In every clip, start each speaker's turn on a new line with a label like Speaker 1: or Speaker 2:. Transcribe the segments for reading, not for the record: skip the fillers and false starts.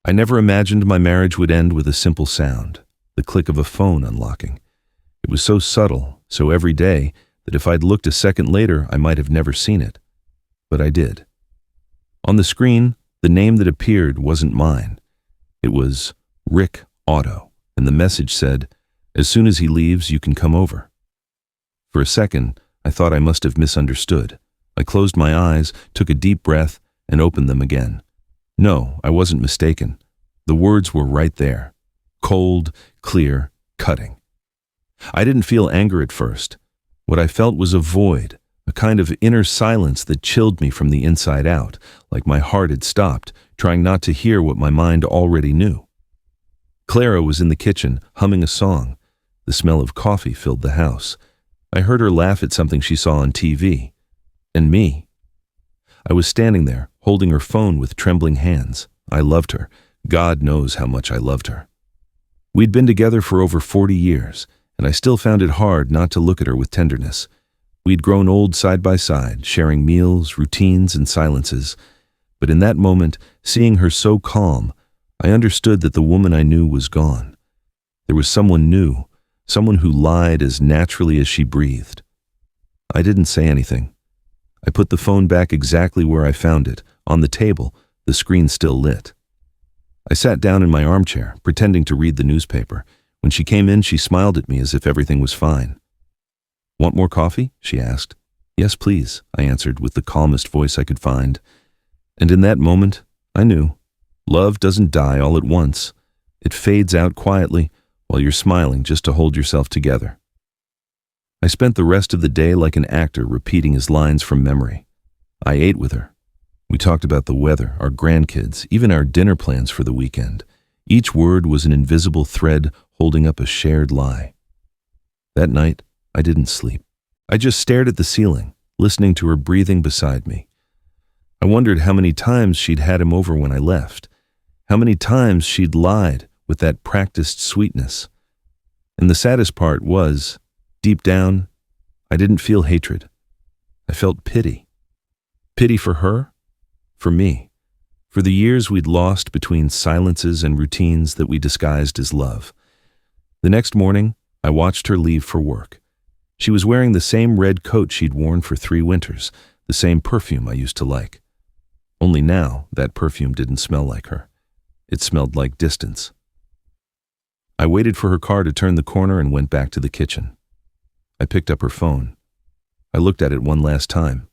Speaker 1: I never imagined my marriage would end with a simple sound, the click of a phone unlocking. It was so subtle, so everyday, that if I'd looked a second later, I might have never seen it. But I did. On the screen, the name that appeared wasn't mine. It was Rick Otto, and the message said, "As soon as he leaves, you can come over." For a second, I thought I must have misunderstood. I closed my eyes, took a deep breath, and opened them again. No, I wasn't mistaken. The words were right there. Cold, clear, cutting. I didn't feel anger at first. What I felt was a void, a kind of inner silence that chilled me from the inside out, like my heart had stopped, trying not to hear what my mind already knew. Clara was in the kitchen, humming a song. The smell of coffee filled the house. I heard her laugh at something she saw on TV. And me. I was standing there, holding her phone with trembling hands. I loved her. God knows how much I loved her. We'd been together for over 40 years, and I still found it hard not to look at her with tenderness. We'd grown old side by side, sharing meals, routines, and silences. But in that moment, seeing her so calm, I understood that the woman I knew was gone. There was someone new, someone who lied as naturally as she breathed. I didn't say anything. I put the phone back exactly where I found it, on the table, the screen still lit. I sat down in my armchair, pretending to read the newspaper. When she came in, she smiled at me as if everything was fine. "Want more coffee?" she asked. "Yes, please," I answered with the calmest voice I could find. And in that moment, I knew. Love doesn't die all at once. It fades out quietly while you're smiling just to hold yourself together. I spent the rest of the day like an actor repeating his lines from memory. I ate with her. We talked about the weather, our grandkids, even our dinner plans for the weekend. Each word was an invisible thread holding up a shared lie. That night, I didn't sleep. I just stared at the ceiling, listening to her breathing beside me. I wondered how many times she'd had him over when I left, how many times she'd lied with that practiced sweetness. And the saddest part was, deep down, I didn't feel hatred. I felt pity. Pity for her, for me, for the years we'd lost between silences and routines that we disguised as love. The next morning, I watched her leave for work. She was wearing the same red coat she'd worn for 3 winters, the same perfume I used to like. Only now, that perfume didn't smell like her. It smelled like distance. I waited for her car to turn the corner and went back to the kitchen. I picked up her phone. I looked at it one last time.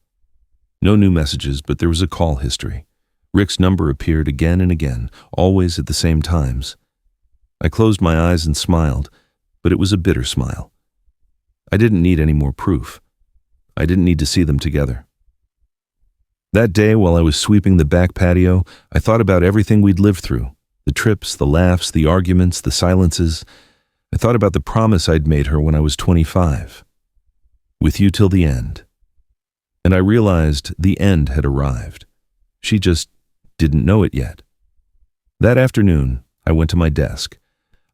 Speaker 1: No new messages, but there was a call history. Rick's number appeared again and again, always at the same times. I closed my eyes and smiled, but it was a bitter smile. I didn't need any more proof. I didn't need to see them together. That day, while I was sweeping the back patio, I thought about everything we'd lived through. The trips, the laughs, the arguments, the silences. I thought about the promise I'd made her when I was 25. With you till the end. And I realized the end had arrived. She just didn't know it yet. That afternoon, I went to my desk.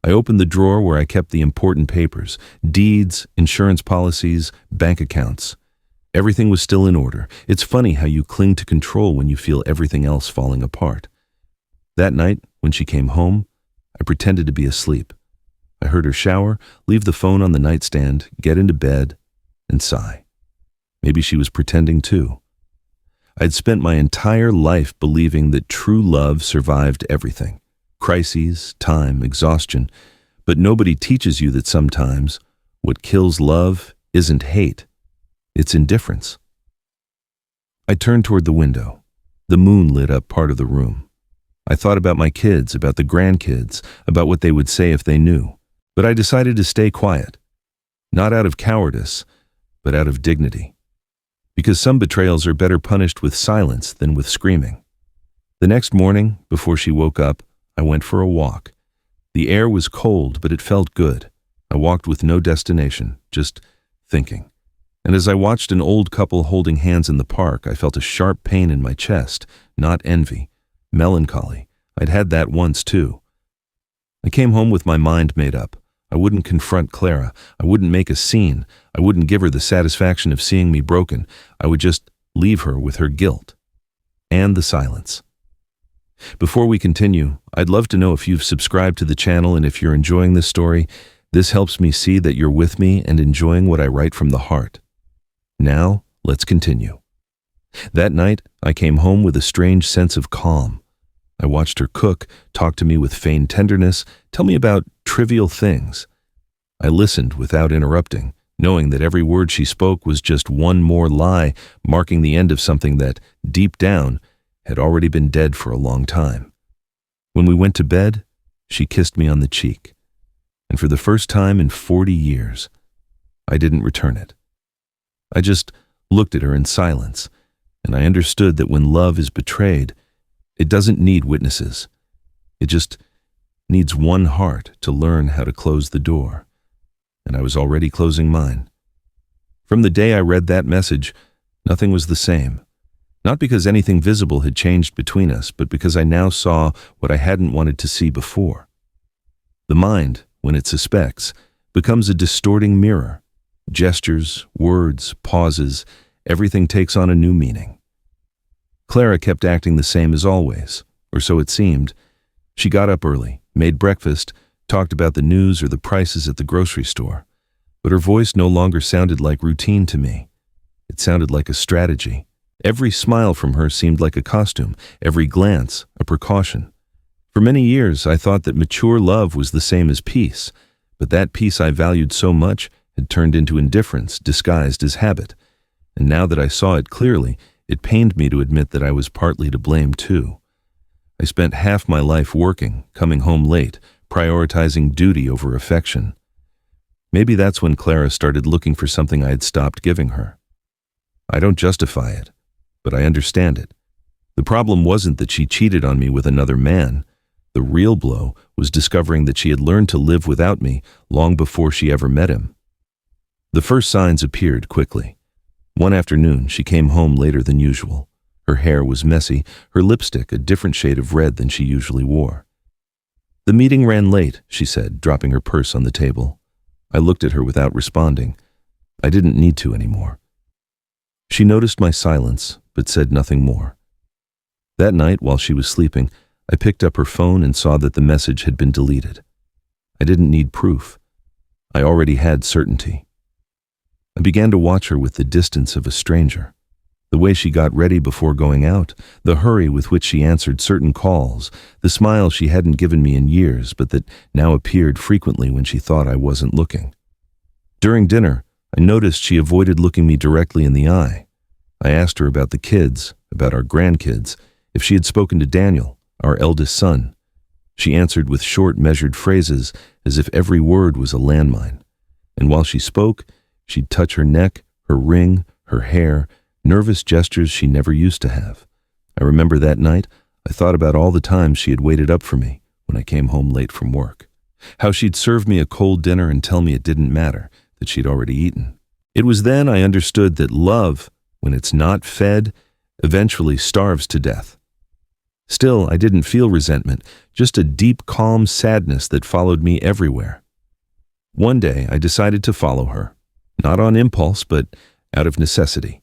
Speaker 1: I opened the drawer where I kept the important papers, deeds, insurance policies, bank accounts. Everything was still in order. It's funny how you cling to control when you feel everything else falling apart. That night, when she came home, I pretended to be asleep. I heard her shower, leave the phone on the nightstand, get into bed, and sigh. Maybe she was pretending too. I'd spent my entire life believing that true love survived everything. Crises, time, exhaustion. But nobody teaches you that sometimes what kills love isn't hate. It's indifference. I turned toward the window. The moon lit up part of the room. I thought about my kids, about the grandkids, about what they would say if they knew. But I decided to stay quiet. Not out of cowardice, but out of dignity. Because some betrayals are better punished with silence than with screaming. The next morning, before she woke up, I went for a walk. The air was cold, but it felt good. I walked with no destination, just thinking. And as I watched an old couple holding hands in the park, I felt a sharp pain in my chest, not envy, melancholy. I'd had that once too. I came home with my mind made up. I wouldn't confront Clara. I wouldn't make a scene. I wouldn't give her the satisfaction of seeing me broken. I would just leave her with her guilt and the silence. Before we continue, I'd love to know if you've subscribed to the channel and if you're enjoying this story. This helps me see that you're with me and enjoying what I write from the heart. Now, let's continue. That night, I came home with a strange sense of calm. I watched her cook, talk to me with feigned tenderness, tell me about trivial things. I listened without interrupting, knowing that every word she spoke was just one more lie, marking the end of something that, deep down, had already been dead for a long time. When we went to bed, she kissed me on the cheek, and for the first time in 40 years, I didn't return it. I just looked at her in silence, and I understood that when love is betrayed, it doesn't need witnesses. It just needs one heart to learn how to close the door. And I was already closing mine. From the day I read that message, nothing was the same. Not because anything visible had changed between us, but because I now saw what I hadn't wanted to see before. The mind, when it suspects, becomes a distorting mirror. Gestures, words, pauses, everything takes on a new meaning. Clara kept acting the same as always, or so it seemed. She got up early, made breakfast, talked about the news or the prices at the grocery store. But her voice no longer sounded like routine to me. It sounded like a strategy. Every smile from her seemed like a costume, every glance a precaution. For many years, I thought that mature love was the same as peace, but that peace I valued so much had turned into indifference disguised as habit. And now that I saw it clearly, it pained me to admit that I was partly to blame too. I spent half my life working, coming home late, prioritizing duty over affection. Maybe that's when Clara started looking for something I had stopped giving her. I don't justify it, but I understand it. The problem wasn't that she cheated on me with another man. The real blow was discovering that she had learned to live without me long before she ever met him. The first signs appeared quickly. One afternoon, she came home later than usual. Her hair was messy, her lipstick a different shade of red than she usually wore. "The meeting ran late," she said, dropping her purse on the table. I looked at her without responding. I didn't need to anymore. She noticed my silence, but said nothing more. That night, while she was sleeping, I picked up her phone and saw that the message had been deleted. I didn't need proof. I already had certainty. I began to watch her with the distance of a stranger. The way she got ready before going out, the hurry with which she answered certain calls, the smile she hadn't given me in years but that now appeared frequently when she thought I wasn't looking. During dinner, I noticed she avoided looking me directly in the eye. I asked her about the kids, about our grandkids, if she had spoken to Daniel, our eldest son. She answered with short, measured phrases as if every word was a landmine. And while she spoke, she'd touch her neck, her ring, her hair, nervous gestures she never used to have. I remember that night, I thought about all the times she had waited up for me when I came home late from work. How she'd serve me a cold dinner and tell me it didn't matter, that she'd already eaten. It was then I understood that love, when it's not fed, eventually starves to death. Still, I didn't feel resentment, just a deep, calm sadness that followed me everywhere. One day, I decided to follow her. Not on impulse, but out of necessity.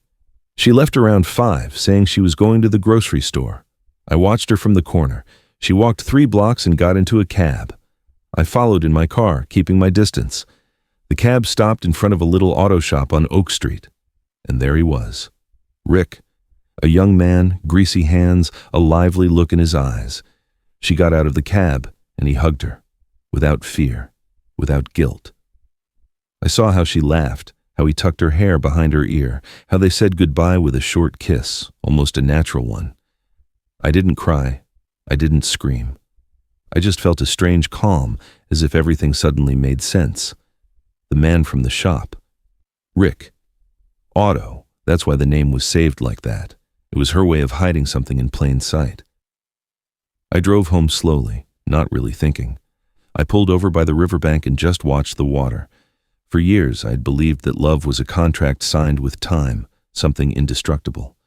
Speaker 1: She left around 5, saying she was going to the grocery store. I watched her from the corner. She walked 3 blocks and got into a cab. I followed in my car, keeping my distance. The cab stopped in front of a little auto shop on Oak Street. And there he was. Rick. A young man, greasy hands, a lively look in his eyes. She got out of the cab, and he hugged her. Without fear. Without guilt. I saw how she laughed, how he tucked her hair behind her ear, how they said goodbye with a short kiss, almost a natural one. I didn't cry. I didn't scream. I just felt a strange calm, as if everything suddenly made sense. The man from the shop. Rick. Otto, that's why the name was saved like that. It was her way of hiding something in plain sight. I drove home slowly, not really thinking. I pulled over by the riverbank and just watched the water. For years, I'd believed that love was a contract signed with time, something indestructible.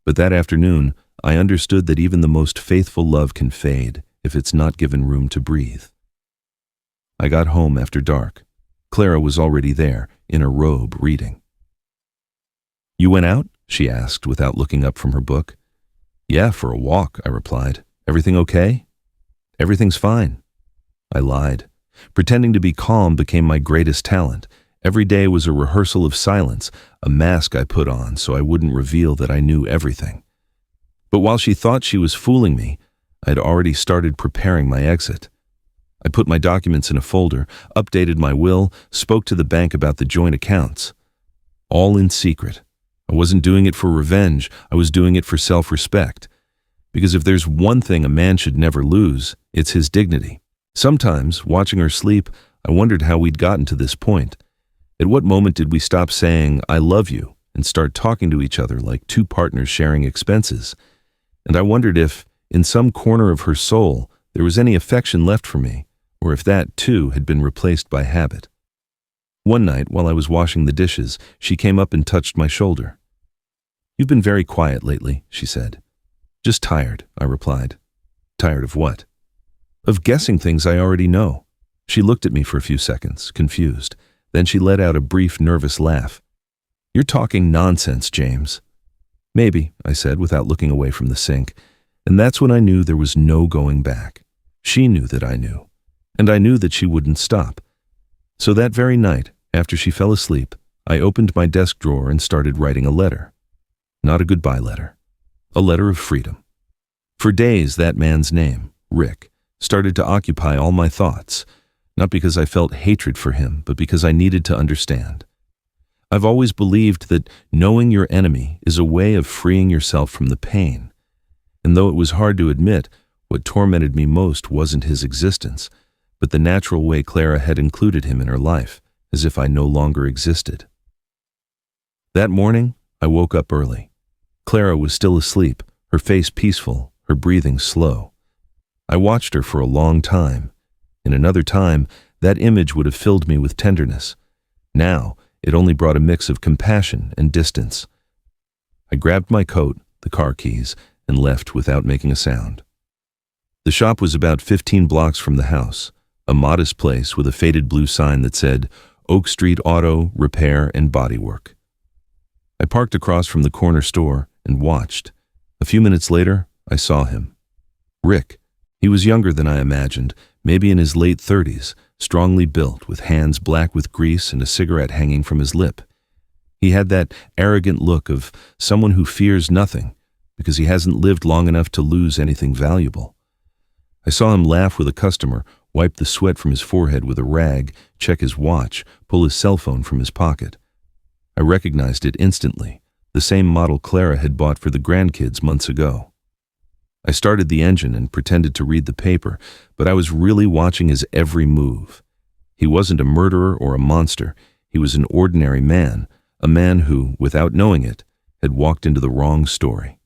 Speaker 1: But that afternoon, I understood that even the most faithful love can fade if it's not given room to breathe. I got home after dark. Clara was already there, in a robe, reading. "You went out?" she asked without looking up from her book. "Yeah, for a walk," I replied. Everything okay? Everything's fine. I lied. Pretending to be calm became my greatest talent. Every day was a rehearsal of silence, a mask I put on so I wouldn't reveal that I knew everything. But while she thought she was fooling me, I had already started preparing my exit. I put my documents in a folder, updated my will, spoke to the bank about the joint accounts. All in secret. I wasn't doing it for revenge, I was doing it for self-respect. Because if there's one thing a man should never lose, it's his dignity. Sometimes, watching her sleep, I wondered how we'd gotten to this point. At what moment did we stop saying, "I love you," and start talking to each other like two partners sharing expenses? And I wondered if, in some corner of her soul, there was any affection left for me, or if that, too, had been replaced by habit. One night, while I was washing the dishes, she came up and touched my shoulder. "You've been very quiet lately," she said. "Just tired," I replied. "Tired of what?" "Of guessing things I already know." She looked at me for a few seconds, confused. Then she let out a brief, nervous laugh. "You're talking nonsense, James." "Maybe," I said, without looking away from the sink. And that's when I knew there was no going back. She knew that I knew. And I knew that she wouldn't stop. So that very night, after she fell asleep, I opened my desk drawer and started writing a letter. Not a goodbye letter. A letter of freedom. For days, that man's name, Rick, started to occupy all my thoughts, not because I felt hatred for him, but because I needed to understand. I've always believed that knowing your enemy is a way of freeing yourself from the pain. And though it was hard to admit, what tormented me most wasn't his existence, but the natural way Clara had included him in her life, as if I no longer existed. That morning, I woke up early. Clara was still asleep, her face peaceful, her breathing slow. I watched her for a long time. In another time, that image would have filled me with tenderness. Now, it only brought a mix of compassion and distance. I grabbed my coat, the car keys, and left without making a sound. The shop was about 15 blocks from the house, a modest place with a faded blue sign that said, Oak Street Auto, Repair, and Bodywork. I parked across from the corner store and watched. A few minutes later, I saw him. Rick. He was younger than I imagined, maybe in his late 30s, strongly built, with hands black with grease and a cigarette hanging from his lip. He had that arrogant look of someone who fears nothing, because he hasn't lived long enough to lose anything valuable. I saw him laugh with a customer, wipe the sweat from his forehead with a rag, check his watch, pull his cell phone from his pocket. I recognized it instantly, the same model Clara had bought for the grandkids months ago. I started the engine and pretended to read the paper, but I was really watching his every move. He wasn't a murderer or a monster. He was an ordinary man, a man who, without knowing it, had walked into the wrong story.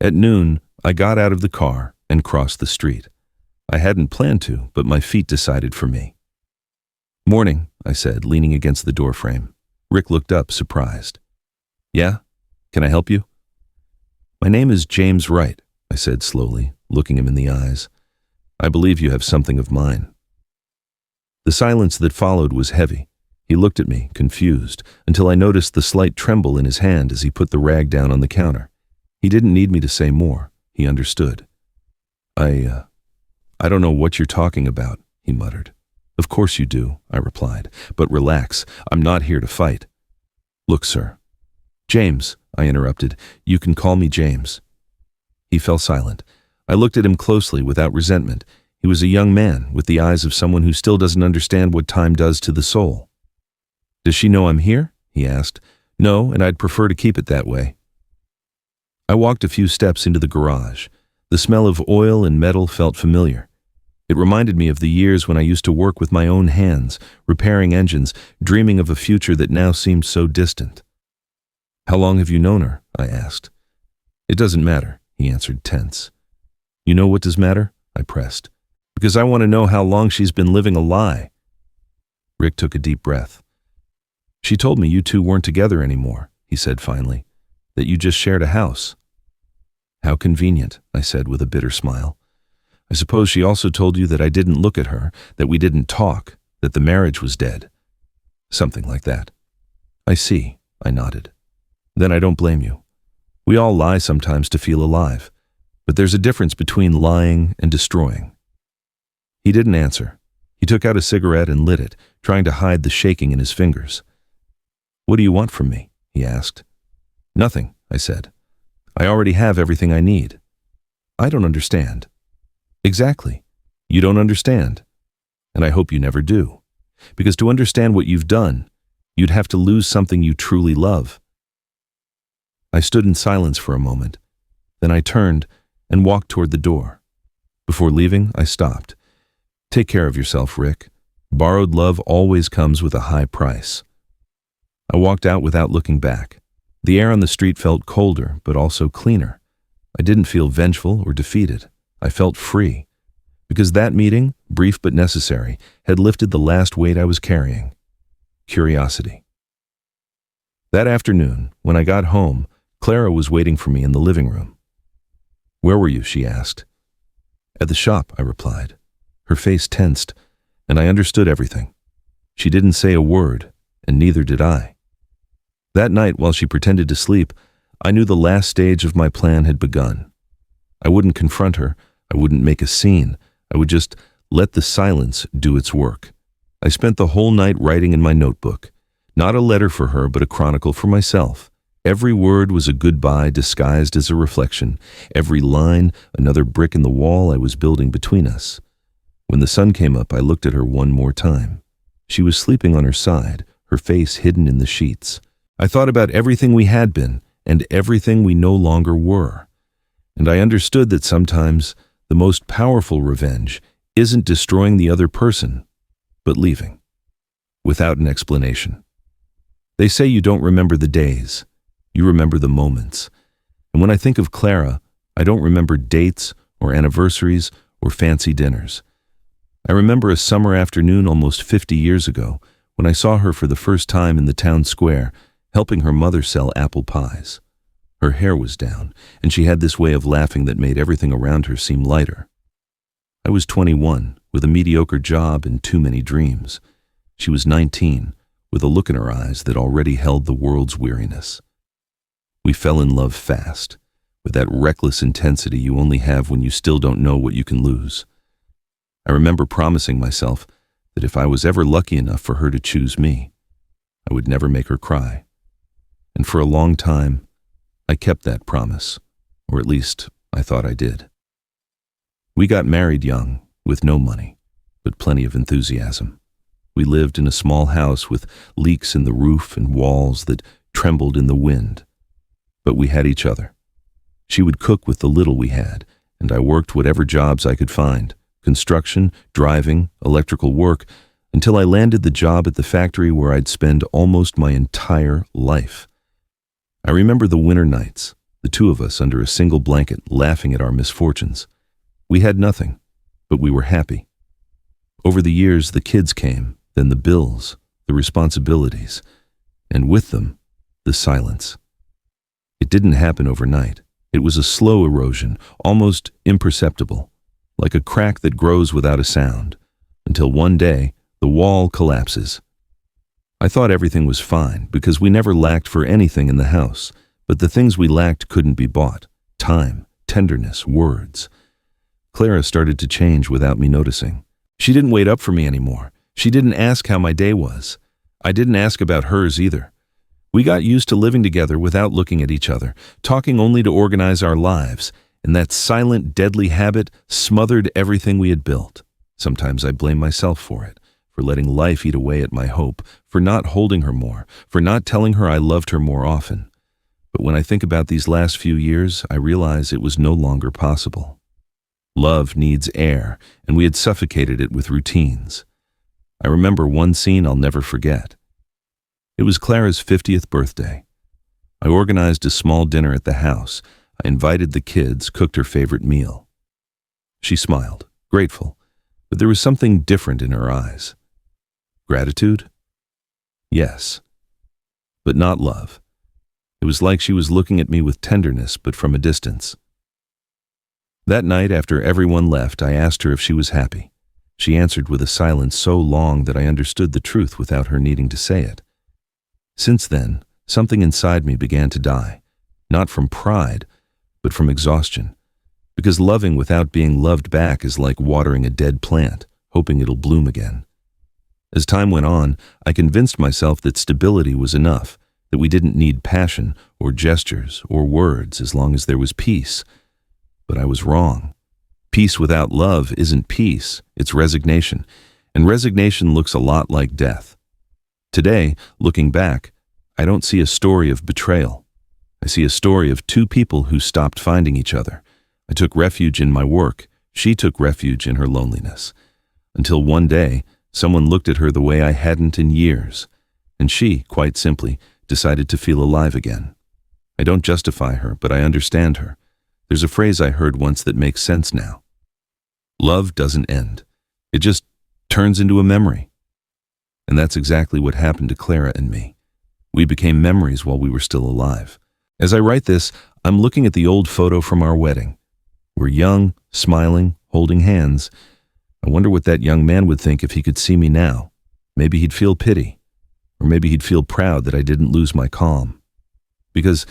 Speaker 1: At noon, I got out of the car and crossed the street. I hadn't planned to, but my feet decided for me. "Morning," I said, leaning against the doorframe. Rick looked up, surprised. "Yeah? Can I help you?" "My name is James Wright," I said slowly, looking him in the eyes. "I believe you have something of mine." The silence that followed was heavy. He looked at me, confused, until I noticed the slight tremble in his hand as he put the rag down on the counter. He didn't need me to say more. He understood. I don't know what you're talking about," he muttered. "Of course you do," I replied. "But relax. I'm not here to fight." "Look, sir." "James," I interrupted. "You can call me James." He fell silent. I looked at him closely, without resentment. He was a young man, with the eyes of someone who still doesn't understand what time does to the soul. "Does she know I'm here?" he asked. "No, and I'd prefer to keep it that way." I walked a few steps into the garage. The smell of oil and metal felt familiar. It reminded me of the years when I used to work with my own hands, repairing engines, dreaming of a future that now seemed so distant. "How long have you known her?" I asked. "It doesn't matter," he answered, tense. "You know what does matter?" I pressed. "Because I want to know how long she's been living a lie." Rick took a deep breath. "She told me you two weren't together anymore," he said finally, "that you just shared a house." "How convenient," I said with a bitter smile. "I suppose she also told you that I didn't look at her, that we didn't talk, that the marriage was dead." "Something like that." "I see," I nodded. "Then I don't blame you. We all lie sometimes to feel alive. But there's a difference between lying and destroying. He didn't answer. He took out a cigarette and lit it, trying to hide the shaking in his fingers. "What do you want from me?" he asked. "Nothing," I said. "I already have everything I need." "I don't understand." "Exactly. You don't understand. And I hope you never do. Because to understand what you've done, you'd have to lose something you truly love." I stood in silence for a moment. Then I turned and walked toward the door. Before leaving, I stopped. "Take care of yourself, Rick. Borrowed love always comes with a high price." I walked out without looking back. The air on the street felt colder, but also cleaner. I didn't feel vengeful or defeated. I felt free. Because that meeting, brief but necessary, had lifted the last weight I was carrying: curiosity. That afternoon, when I got home, Clara was waiting for me in the living room. "Where were you?" she asked. "At the shop," I replied. Her face tensed, and I understood everything. She didn't say a word, and neither did I. That night, while she pretended to sleep, I knew the last stage of my plan had begun. I wouldn't confront her. I wouldn't make a scene. I would just let the silence do its work. I spent the whole night writing in my notebook. Not a letter for her, but a chronicle for myself. Every word was a goodbye disguised as a reflection. Every line, another brick in the wall I was building between us. When the sun came up, I looked at her one more time. She was sleeping on her side, her face hidden in the sheets. I thought about everything we had been and everything we no longer were. And I understood that sometimes the most powerful revenge isn't destroying the other person, but leaving, without an explanation. They say you don't remember the days, you remember the moments. And when I think of Clara, I don't remember dates or anniversaries or fancy dinners. I remember a summer afternoon almost 50 years ago when I saw her for the first time in the town square, helping her mother sell apple pies. Her hair was down, and she had this way of laughing that made everything around her seem lighter. I was 21, with a mediocre job and too many dreams. She was 19, with a look in her eyes that already held the world's weariness. We fell in love fast, with that reckless intensity you only have when you still don't know what you can lose. I remember promising myself that if I was ever lucky enough for her to choose me, I would never make her cry. And for a long time, I kept that promise, or at least I thought I did. We got married young, with no money, but plenty of enthusiasm. We lived in a small house with leaks in the roof and walls that trembled in the wind. But we had each other. She would cook with the little we had, and I worked whatever jobs I could find: construction, driving, electrical work, until I landed the job at the factory where I'd spend almost my entire life. I remember the winter nights, the two of us under a single blanket laughing at our misfortunes. We had nothing, but we were happy. Over the years, the kids came, then the bills, the responsibilities, and with them, the silence. It didn't happen overnight. It was a slow erosion, almost imperceptible, like a crack that grows without a sound, until one day, the wall collapses. I thought everything was fine because we never lacked for anything in the house, but the things we lacked couldn't be bought: time, tenderness, words. Clara started to change without me noticing. She didn't wait up for me anymore. She didn't ask how my day was. I didn't ask about hers either. We got used to living together without looking at each other, talking only to organize our lives, and that silent, deadly habit smothered everything we had built. Sometimes I blame myself for it, for letting life eat away at my hope, for not holding her more, for not telling her I loved her more often. But when I think about these last few years, I realize it was no longer possible. Love needs air, and we had suffocated it with routines. I remember one scene I'll never forget. It was Clara's 50th birthday. I organized a small dinner at the house. I invited the kids, cooked her favorite meal. She smiled, grateful, but there was something different in her eyes. Gratitude? Yes, but not love. It was like she was looking at me with tenderness, but from a distance. That night, after everyone left, I asked her if she was happy. She answered with a silence so long that I understood the truth without her needing to say it. Since then, something inside me began to die, not from pride, but from exhaustion. Because loving without being loved back is like watering a dead plant, hoping it'll bloom again. As time went on, I convinced myself that stability was enough, that we didn't need passion or gestures or words as long as there was peace. But I was wrong. Peace without love isn't peace, it's resignation, and resignation looks a lot like death. Today, looking back, I don't see a story of betrayal. I see a story of two people who stopped finding each other. I took refuge in my work. She took refuge in her loneliness. Until one day, someone looked at her the way I hadn't in years, and she, quite simply, decided to feel alive again. I don't justify her, but I understand her. There's a phrase I heard once that makes sense now. Love doesn't end. It just turns into a memory. And that's exactly what happened to Clara and me. We became memories while we were still alive. As I write this, I'm looking at the old photo from our wedding. We're young, smiling, holding hands. I wonder what that young man would think if he could see me now. Maybe he'd feel pity. Or maybe he'd feel proud that I didn't lose my calm. Because,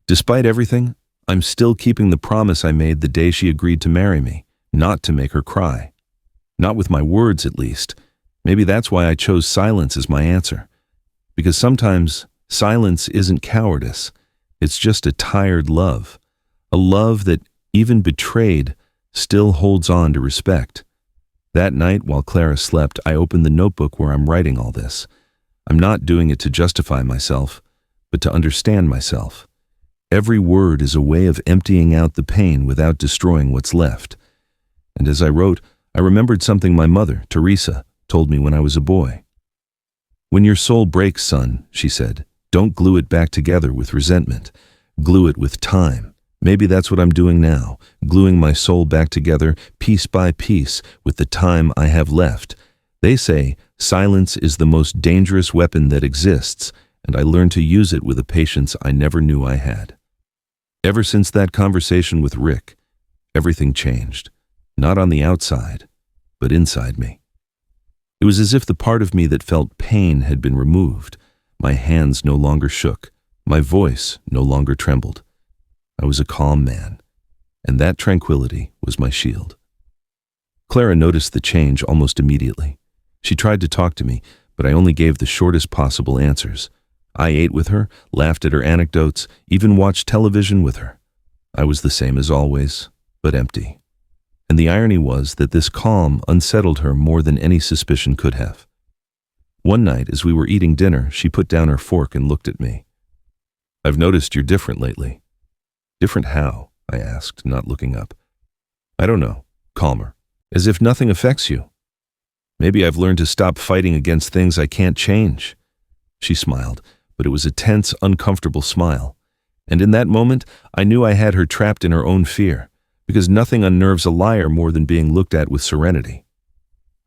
Speaker 1: despite everything, I'm still keeping the promise I made the day she agreed to marry me, not to make her cry. Not with my words, at least. Maybe that's why I chose silence as my answer. Because sometimes, silence isn't cowardice. It's just a tired love. A love that, even betrayed, still holds on to respect. That night, while Clara slept, I opened the notebook where I'm writing all this. I'm not doing it to justify myself, but to understand myself. Every word is a way of emptying out the pain without destroying what's left. And as I wrote, I remembered something my mother, Teresa, told me when I was a boy. "When your soul breaks, son," she said, "don't glue it back together with resentment. Glue it with time. Maybe that's what I'm doing now, gluing my soul back together piece by piece with the time I have left. They say silence is the most dangerous weapon that exists, and I learned to use it with a patience I never knew I had." Ever since that conversation with Rick, everything changed. Not on the outside, but inside me. It was as if the part of me that felt pain had been removed. My hands no longer shook. My voice no longer trembled. I was a calm man, and that tranquility was my shield. Clara noticed the change almost immediately. She tried to talk to me, but I only gave the shortest possible answers. I ate with her, laughed at her anecdotes, even watched television with her. I was the same as always, but empty. And the irony was that this calm unsettled her more than any suspicion could have. One night, as we were eating dinner, she put down her fork and looked at me. "I've noticed you're different lately." "Different how?" I asked, not looking up. "I don't know. Calmer. As if nothing affects you. Maybe I've learned to stop fighting against things I can't change." She smiled, but it was a tense, uncomfortable smile. And in that moment, I knew I had her trapped in her own fear, because nothing unnerves a liar more than being looked at with serenity.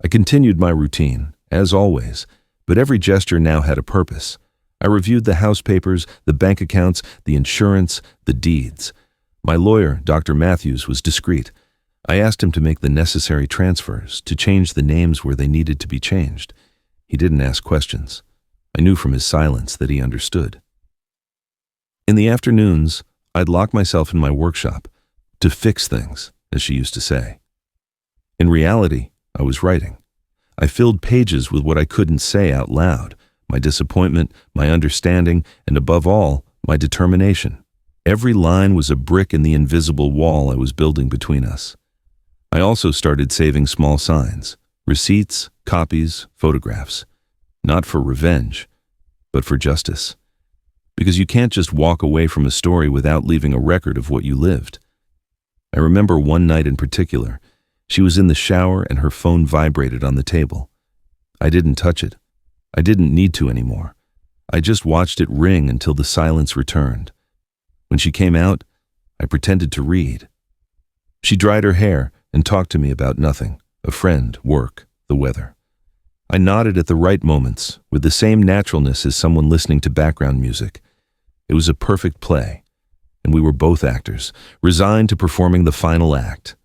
Speaker 1: I continued my routine, as always, but every gesture now had a purpose. I reviewed the house papers, the bank accounts, the insurance, the deeds. My lawyer, Dr. Matthews, was discreet. I asked him to make the necessary transfers, to change the names where they needed to be changed. He didn't ask questions. I knew from his silence that he understood. In the afternoons, I'd lock myself in my workshop, to fix things, as she used to say. In reality, I was writing. I filled pages with what I couldn't say out loud, my disappointment, my understanding, and above all, my determination. Every line was a brick in the invisible wall I was building between us. I also started saving small signs, receipts, copies, photographs. Not for revenge, but for justice. Because you can't just walk away from a story without leaving a record of what you lived. I remember one night in particular. She was in the shower and her phone vibrated on the table. I didn't touch it. I didn't need to anymore. I just watched it ring until the silence returned. When she came out, I pretended to read. She dried her hair and talked to me about nothing, a friend, work, the weather. I nodded at the right moments, with the same naturalness as someone listening to background music. It was a perfect play, and we were both actors, resigned to performing the final act.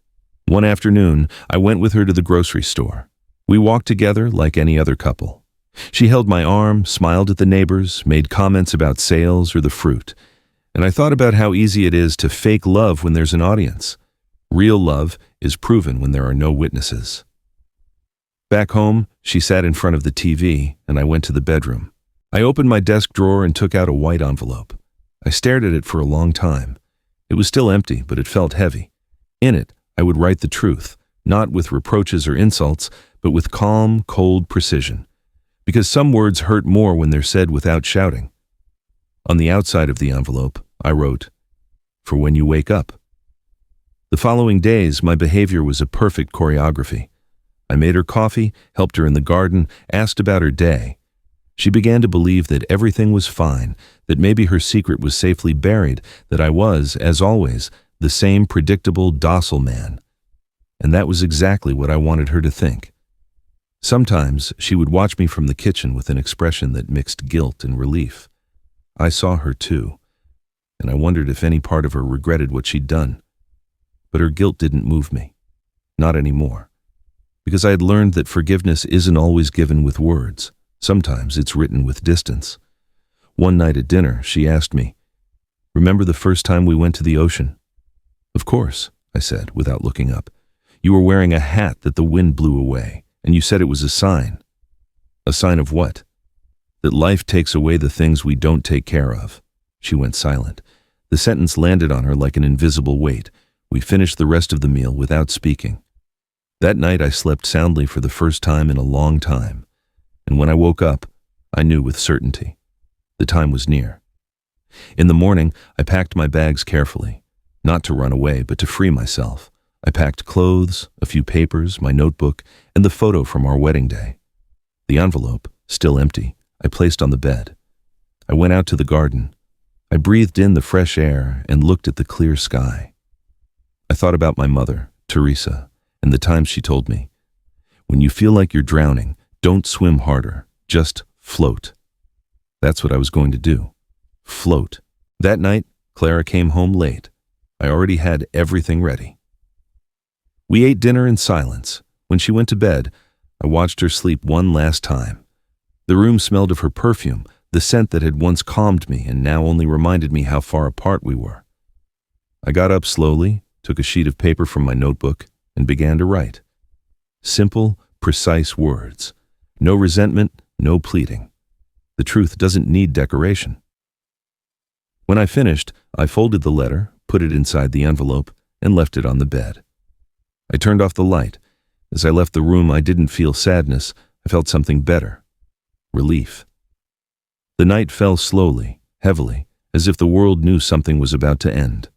Speaker 1: One afternoon, I went with her to the grocery store. We walked together like any other couple. She held my arm, smiled at the neighbors, made comments about sales or the fruit. And I thought about how easy it is to fake love when there's an audience. Real love is proven when there are no witnesses. Back home, she sat in front of the TV, and I went to the bedroom. I opened my desk drawer and took out a white envelope. I stared at it for a long time. It was still empty, but it felt heavy. In it, I would write the truth, not with reproaches or insults, but with calm, cold precision. Because some words hurt more when they're said without shouting. On the outside of the envelope, I wrote, "For when you wake up." The following days, my behavior was a perfect choreography. I made her coffee, helped her in the garden, asked about her day. She began to believe that everything was fine, that maybe her secret was safely buried, that I was, as always, the same predictable, docile man. And that was exactly what I wanted her to think. Sometimes she would watch me from the kitchen with an expression that mixed guilt and relief. I saw her too, and I wondered if any part of her regretted what she'd done. But her guilt didn't move me. Not anymore. Because I had learned that forgiveness isn't always given with words. Sometimes it's written with distance. One night at dinner, she asked me, "Remember the first time we went to the ocean?" "Of course," I said, without looking up. "You were wearing a hat that the wind blew away, and you said it was a sign." "A sign of what?" "That life takes away the things we don't take care of." She went silent. The sentence landed on her like an invisible weight. We finished the rest of the meal without speaking. That night I slept soundly for the first time in a long time. And when I woke up, I knew with certainty. The time was near. In the morning, I packed my bags carefully, not to run away, but to free myself. I packed clothes, a few papers, my notebook, and the photo from our wedding day. The envelope, still empty, I placed on the bed. I went out to the garden. I breathed in the fresh air and looked at the clear sky. I thought about my mother, Teresa, and the times she told me, "When you feel like you're drowning, don't swim harder, just float." That's what I was going to do. Float. That night, Clara came home late. I already had everything ready. We ate dinner in silence. When she went to bed, I watched her sleep one last time. The room smelled of her perfume, the scent that had once calmed me and now only reminded me how far apart we were. I got up slowly, took a sheet of paper from my notebook, and began to write. Simple, precise words. No resentment, no pleading. The truth doesn't need decoration. When I finished, I folded the letter, put it inside the envelope, and left it on the bed. I turned off the light. As I left the room, I didn't feel sadness. I felt something better. Relief. The night fell slowly, heavily, as if the world knew something was about to end.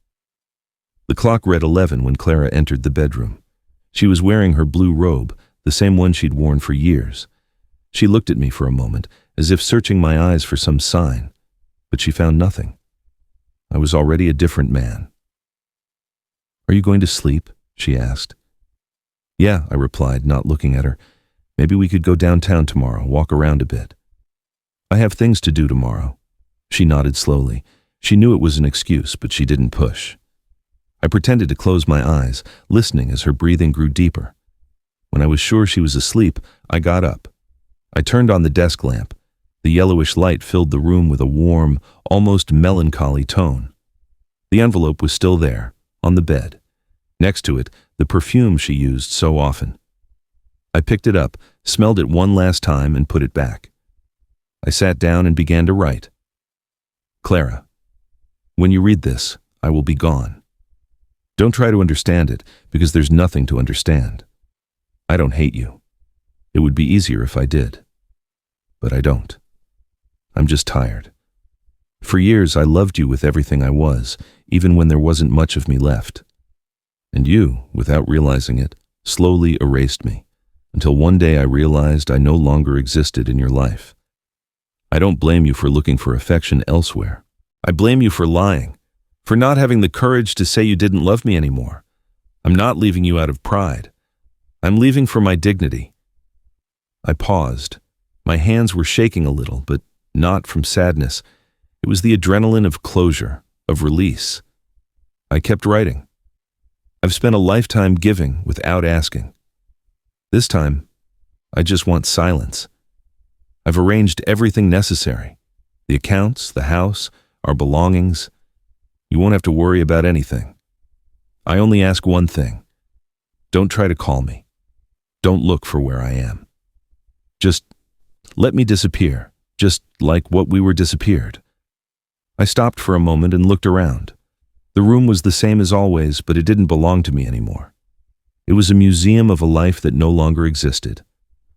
Speaker 1: The clock read 11 when Clara entered the bedroom. She was wearing her blue robe, the same one she'd worn for years. She looked at me for a moment, as if searching my eyes for some sign, but she found nothing. I was already a different man. "Are you going to sleep?" she asked. "Yeah," I replied, not looking at her. "Maybe we could go downtown tomorrow, walk around a bit." "I have things to do tomorrow." She nodded slowly. She knew it was an excuse, but she didn't push. I pretended to close my eyes, listening as her breathing grew deeper. When I was sure she was asleep, I got up. I turned on the desk lamp. The yellowish light filled the room with a warm, almost melancholy tone. The envelope was still there, on the bed. Next to it, the perfume she used so often. I picked it up, smelled it one last time, and put it back. I sat down and began to write. "Clara, when you read this, I will be gone. Don't try to understand it, because there's nothing to understand. I don't hate you. It would be easier if I did. But I don't. I'm just tired. For years, I loved you with everything I was, even when there wasn't much of me left. And you, without realizing it, slowly erased me, until one day I realized I no longer existed in your life. I don't blame you for looking for affection elsewhere. I blame you for lying, for not having the courage to say you didn't love me anymore. I'm not leaving you out of pride. I'm leaving for my dignity." I paused. My hands were shaking a little, but not from sadness. It was the adrenaline of closure, of release. I kept writing. "I've spent a lifetime giving without asking. This time, I just want silence. I've arranged everything necessary. The accounts, the house, our belongings. You won't have to worry about anything. I only ask one thing. Don't try to call me. Don't look for where I am. Just let me disappear, just like what we were disappeared. I stopped for a moment and looked around. The room was the same as always, but it didn't belong to me anymore. It was a museum of a life that no longer existed.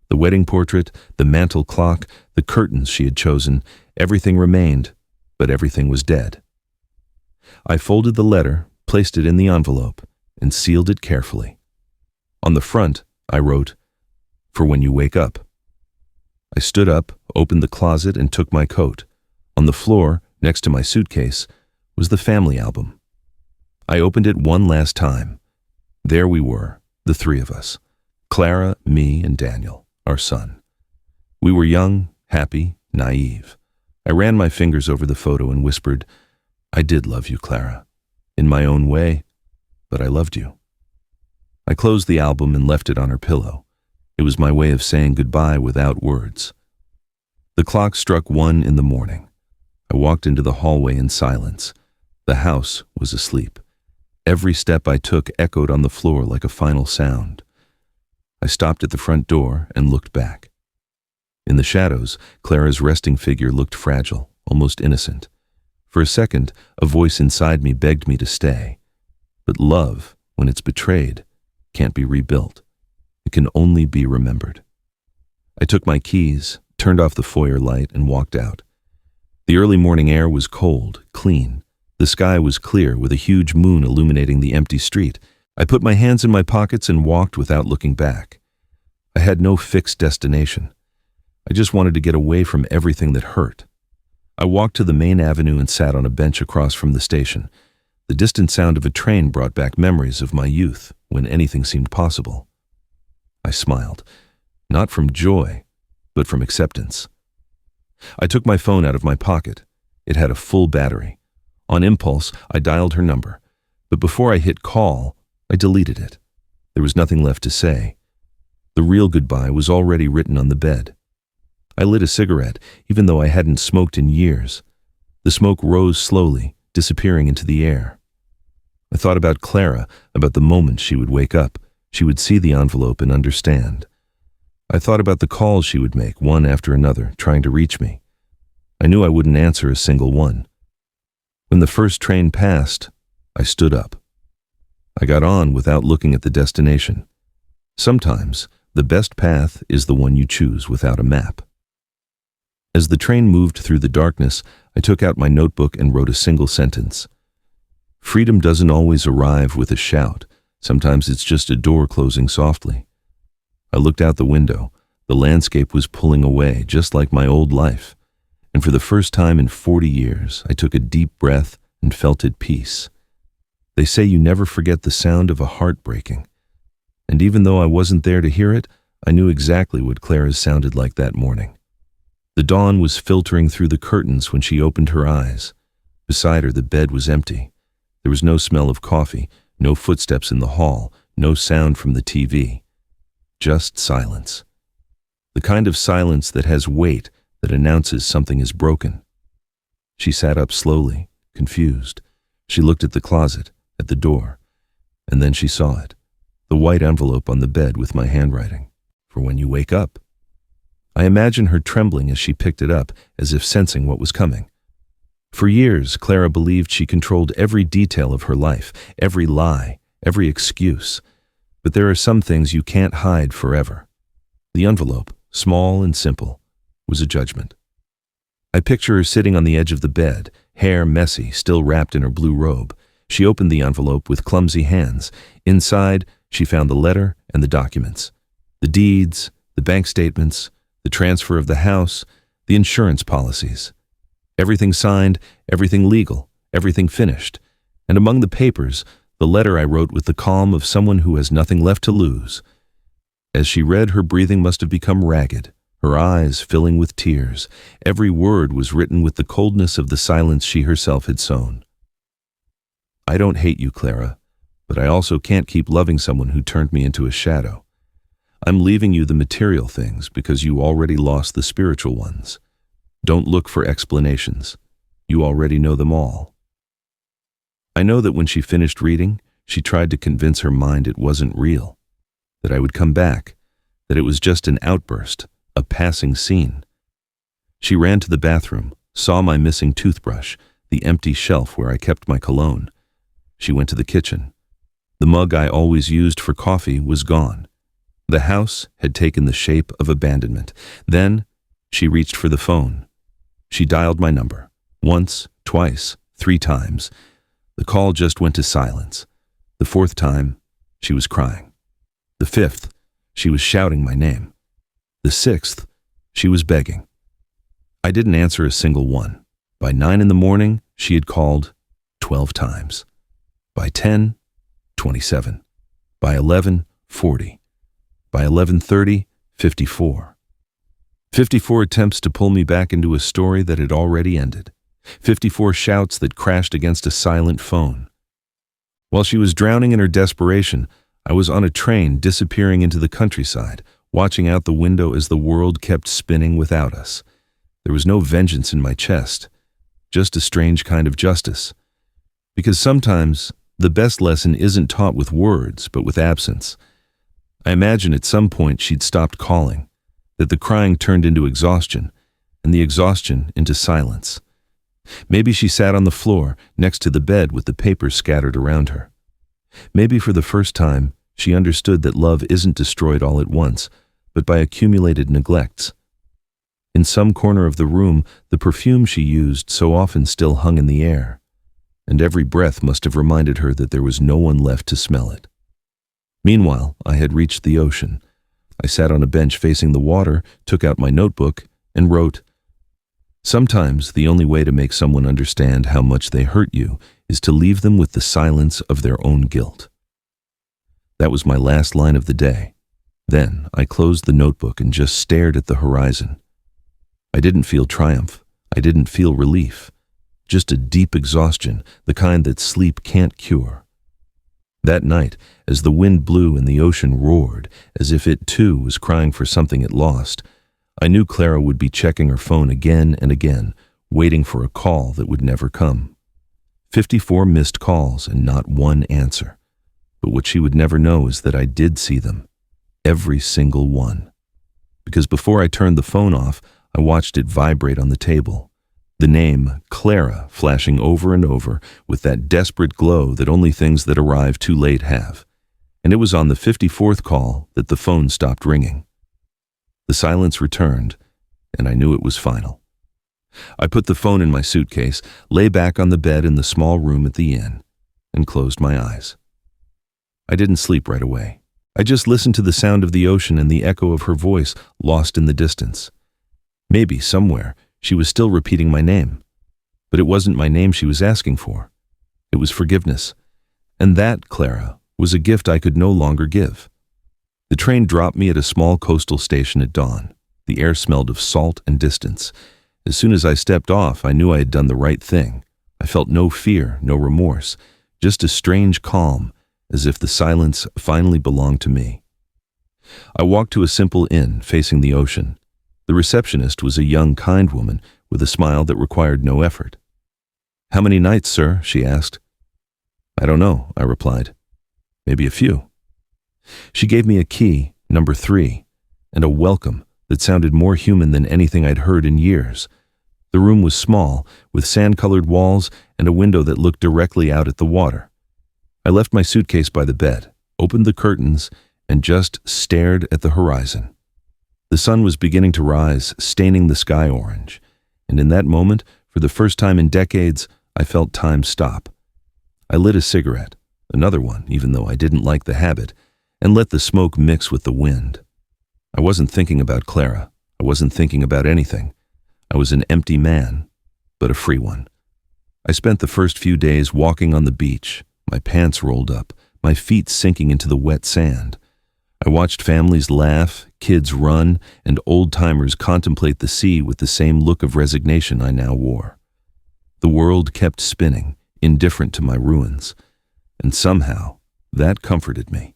Speaker 1: The wedding portrait, the mantel clock, the curtains she had chosen, everything remained, but everything was dead. I folded the letter, placed it in the envelope, and sealed it carefully. On the front, I wrote, "For when you wake up." I stood up, opened the closet, and took my coat. On the floor, next to my suitcase, was the family album. I opened it one last time. There we were, the three of us. Clara, me, and Daniel, our son. We were young, happy, naive. I ran my fingers over the photo and whispered, "I did love you, Clara. In my own way, but I loved you." I closed the album and left it on her pillow. It was my way of saying goodbye without words. The clock struck 1 in the morning. I walked into the hallway in silence. The house was asleep. Every step I took echoed on the floor like a final sound. I stopped at the front door and looked back. In the shadows, Clara's resting figure looked fragile, almost innocent. For a second, a voice inside me begged me to stay. But love, when it's betrayed, can't be rebuilt. It can only be remembered. I took my keys, turned off the foyer light, and walked out. The early morning air was cold, clean. The sky was clear, with a huge moon illuminating the empty street. I put my hands in my pockets and walked without looking back. I had no fixed destination. I just wanted to get away from everything that hurt. I walked to the main avenue and sat on a bench across from the station. The distant sound of a train brought back memories of my youth, when anything seemed possible. I smiled, not from joy, but from acceptance. I took my phone out of my pocket. It had a full battery. On impulse, I dialed her number, but before I hit call, I deleted it. There was nothing left to say. The real goodbye was already written on the bed. I lit a cigarette, even though I hadn't smoked in years. The smoke rose slowly, disappearing into the air. I thought about Clara, about the moment she would wake up. She would see the envelope and understand. I thought about the calls she would make, one after another, trying to reach me. I knew I wouldn't answer a single one. When the first train passed, I stood up. I got on without looking at the destination. Sometimes, the best path is the one you choose without a map. As the train moved through the darkness, I took out my notebook and wrote a single sentence. Freedom doesn't always arrive with a shout. Sometimes it's just a door closing softly. I looked out the window. The landscape was pulling away, just like my old life. And for the first time in 40 years, I took a deep breath and felt at peace. They say you never forget the sound of a heart breaking. And even though I wasn't there to hear it, I knew exactly what Clara's sounded like that morning. The dawn was filtering through the curtains when she opened her eyes. Beside her, the bed was empty. There was no smell of coffee, no footsteps in the hall, no sound from the TV. Just silence. The kind of silence that has weight, that announces something is broken. She sat up slowly, confused. She looked at the closet, at the door, and then she saw it. The white envelope on the bed with my handwriting. For when you wake up. I imagine her trembling as she picked it up, as if sensing what was coming. For years, Clara believed she controlled every detail of her life, every lie, every excuse. But there are some things you can't hide forever. The envelope, small and simple, was a judgment. I picture her sitting on the edge of the bed, hair messy, still wrapped in her blue robe. She opened the envelope with clumsy hands. Inside, she found the letter and the documents. The deeds, the bank statements, the transfer of the house, the insurance policies. Everything signed, everything legal, everything finished. And among the papers, the letter I wrote with the calm of someone who has nothing left to lose. As she read, her breathing must have become ragged, her eyes filling with tears. Every word was written with the coldness of the silence she herself had sown. I don't hate you, Clara, but I also can't keep loving someone who turned me into a shadow. I'm leaving you the material things because you already lost the spiritual ones. Don't look for explanations. You already know them all. I know that when she finished reading, she tried to convince her mind it wasn't real, that I would come back, that it was just an outburst, a passing scene. She ran to the bathroom, saw my missing toothbrush, the empty shelf where I kept my cologne. She went to the kitchen. The mug I always used for coffee was gone. The house had taken the shape of abandonment. Then she reached for the phone. She dialed my number. Once, twice, 3 times. The call just went to silence. The 4th time, she was crying. The 5th, she was shouting my name. The 6th, she was begging. I didn't answer a single one. By 9 in the morning, she had called 12 times. By 10, 27. By 11, 40. By 11:30, 54. 54 attempts to pull me back into a story that had already ended. 54 shouts that crashed against a silent phone. While she was drowning in her desperation, I was on a train disappearing into the countryside, watching out the window as the world kept spinning without us. There was no vengeance in my chest, just a strange kind of justice. Because sometimes the best lesson isn't taught with words, but with absence. I imagine at some point she'd stopped calling, that the crying turned into exhaustion, and the exhaustion into silence. Maybe she sat on the floor next to the bed with the papers scattered around her. Maybe for the first time, she understood that love isn't destroyed all at once, but by accumulated neglects. In some corner of the room, the perfume she used so often still hung in the air, and every breath must have reminded her that there was no one left to smell it. Meanwhile, I had reached the ocean. I sat on a bench facing the water, took out my notebook, and wrote, "Sometimes the only way to make someone understand how much they hurt you is to leave them with the silence of their own guilt." That was my last line of the day. Then I closed the notebook and just stared at the horizon. I didn't feel triumph. I didn't feel relief. Just a deep exhaustion, the kind that sleep can't cure. That night, as the wind blew and the ocean roared, as if it too was crying for something it lost, I knew Clara would be checking her phone again and again, waiting for a call that would never come. 54 missed calls and not one answer. But what she would never know is that I did see them. Every single one. Because before I turned the phone off, I watched it vibrate on the table. The name Clara flashing over and over with that desperate glow that only things that arrive too late have. And it was on the 54th call that the phone stopped ringing. The silence returned, and I knew it was final. I put the phone in my suitcase, lay back on the bed in the small room at the inn, and closed my eyes. I didn't sleep right away. I just listened to the sound of the ocean and the echo of her voice lost in the distance. Maybe, somewhere, she was still repeating my name. But it wasn't my name she was asking for. It was forgiveness. And that, Clara, was a gift I could no longer give. The train dropped me at a small coastal station at dawn. The air smelled of salt and distance. As soon as I stepped off, I knew I had done the right thing. I felt no fear, no remorse, just a strange calm, as if the silence finally belonged to me. I walked to a simple inn facing the ocean. The receptionist was a young, kind woman with a smile that required no effort. "How many nights, sir?" she asked. "I don't know," I replied. "Maybe a few." She gave me a key, number 3, and a welcome that sounded more human than anything I'd heard in years. The room was small, with sand-colored walls and a window that looked directly out at the water. I left my suitcase by the bed, opened the curtains, and just stared at the horizon. The sun was beginning to rise, staining the sky orange, and in that moment, for the first time in decades, I felt time stop. I lit a cigarette, another one, even though I didn't like the habit, and let the smoke mix with the wind. I wasn't thinking about Clara. I wasn't thinking about anything. I was an empty man, but a free one. I spent the first few days walking on the beach, my pants rolled up, my feet sinking into the wet sand. I watched families laugh, kids run, and old-timers contemplate the sea with the same look of resignation I now wore. The world kept spinning, indifferent to my ruins, and somehow that comforted me.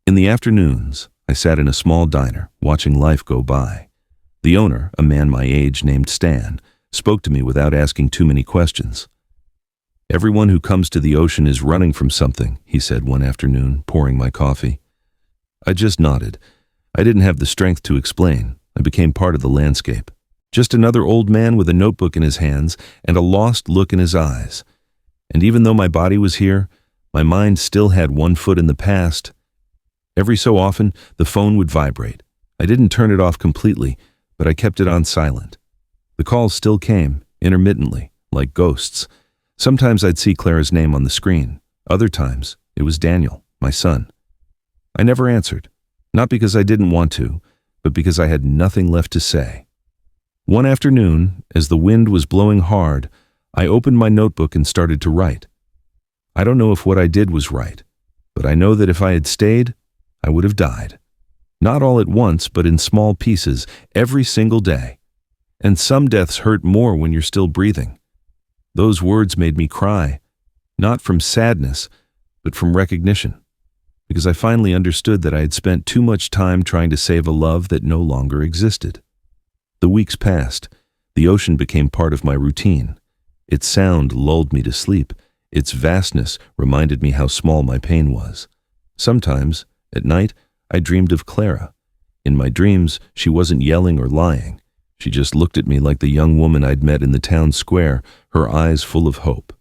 Speaker 1: In the afternoons, I sat in a small diner, watching life go by. The owner, a man my age named Stan, spoke to me without asking too many questions. Everyone who comes to the ocean is running from something, he said one afternoon, pouring my coffee. I just nodded. I didn't have the strength to explain. I became part of the landscape. Just another old man with a notebook in his hands and a lost look in his eyes. And even though my body was here, my mind still had one foot in the past. Every so often, the phone would vibrate. I didn't turn it off completely, but I kept it on silent. The calls still came, intermittently, like ghosts. Sometimes I'd see Clara's name on the screen. Other times, it was Daniel, my son. I never answered, not because I didn't want to, but because I had nothing left to say. One afternoon, as the wind was blowing hard, I opened my notebook and started to write. I don't know if what I did was right, but I know that if I had stayed, I would have died. Not all at once, but in small pieces, every single day. And some deaths hurt more when you're still breathing. Those words made me cry, not from sadness, but from recognition, because I finally understood that I had spent too much time trying to save a love that no longer existed. The weeks passed. The ocean became part of my routine. Its sound lulled me to sleep. Its vastness reminded me how small my pain was. Sometimes, at night, I dreamed of Clara. In my dreams, she wasn't yelling or lying. She just looked at me like the young woman I'd met in the town square, her eyes full of hope.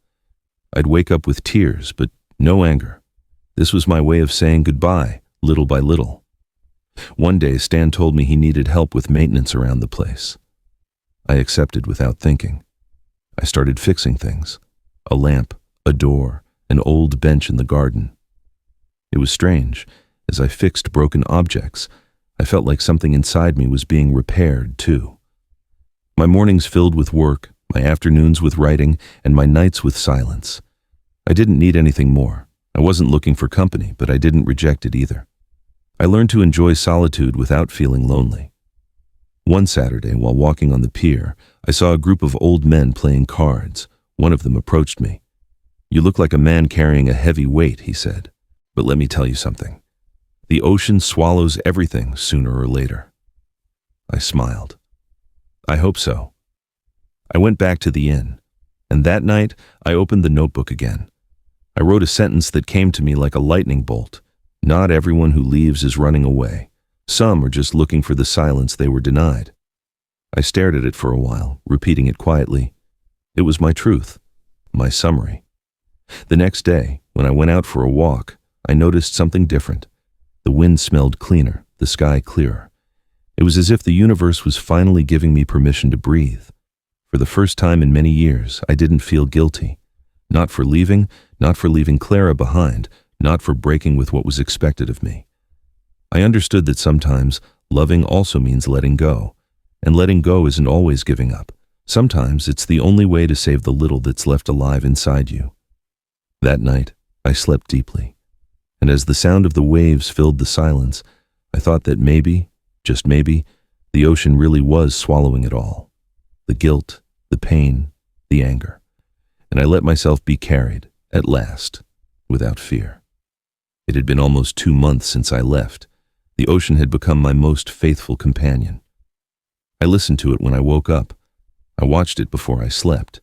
Speaker 1: I'd wake up with tears, but no anger. This was my way of saying goodbye, little by little. One day, Stan told me he needed help with maintenance around the place. I accepted without thinking. I started fixing things. A lamp, a door, an old bench in the garden. It was strange. As I fixed broken objects, I felt like something inside me was being repaired, too. My mornings filled with work, my afternoons with writing, and my nights with silence. I didn't need anything more. I wasn't looking for company, but I didn't reject it either. I learned to enjoy solitude without feeling lonely. One Saturday, while walking on the pier, I saw a group of old men playing cards. One of them approached me. "You look like a man carrying a heavy weight," he said. "But let me tell you something. The ocean swallows everything sooner or later." I smiled. I hope so. I went back to the inn, and that night I opened the notebook again. I wrote a sentence that came to me like a lightning bolt. Not everyone who leaves is running away. Some are just looking for the silence they were denied. I stared at it for a while, repeating it quietly. It was my truth, my summary. The next day, when I went out for a walk, I noticed something different. The wind smelled cleaner, the sky clearer. It was as if the universe was finally giving me permission to breathe. For the first time in many years, I didn't feel guilty. Not for leaving Clara behind, not for breaking with what was expected of me. I understood that sometimes loving also means letting go, and letting go isn't always giving up. Sometimes it's the only way to save the little that's left alive inside you. That night, I slept deeply, and as the sound of the waves filled the silence, I thought that maybe, just maybe, the ocean really was swallowing it all. The guilt, the pain, the anger. And I let myself be carried, at last, without fear. It had been almost 2 months since I left. The ocean had become my most faithful companion. I listened to it when I woke up. I watched it before I slept.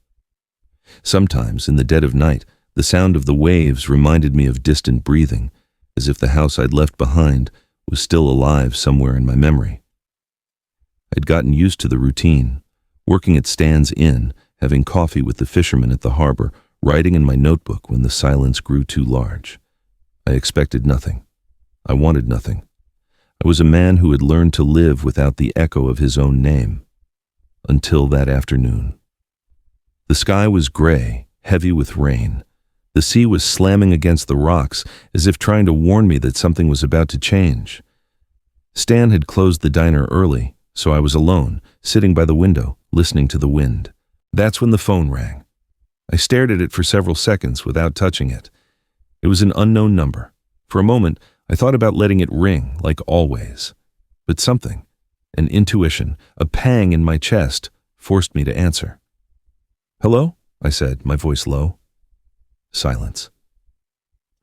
Speaker 1: Sometimes, in the dead of night, the sound of the waves reminded me of distant breathing, as if the house I'd left behind was still alive somewhere in my memory. I'd gotten used to the routine, working at Stan's Inn, having coffee with the fishermen at the harbor, writing in my notebook when the silence grew too large. I expected nothing. I wanted nothing. I was a man who had learned to live without the echo of his own name. Until that afternoon. The sky was gray, heavy with rain. The sea was slamming against the rocks, as if trying to warn me that something was about to change. Stan had closed the diner early, so I was alone, sitting by the window, listening to the wind. That's when the phone rang. I stared at it for several seconds without touching it. It was an unknown number. For a moment, I thought about letting it ring, like always. But something, an intuition, a pang in my chest, forced me to answer. "Hello?" I said, my voice low. Silence.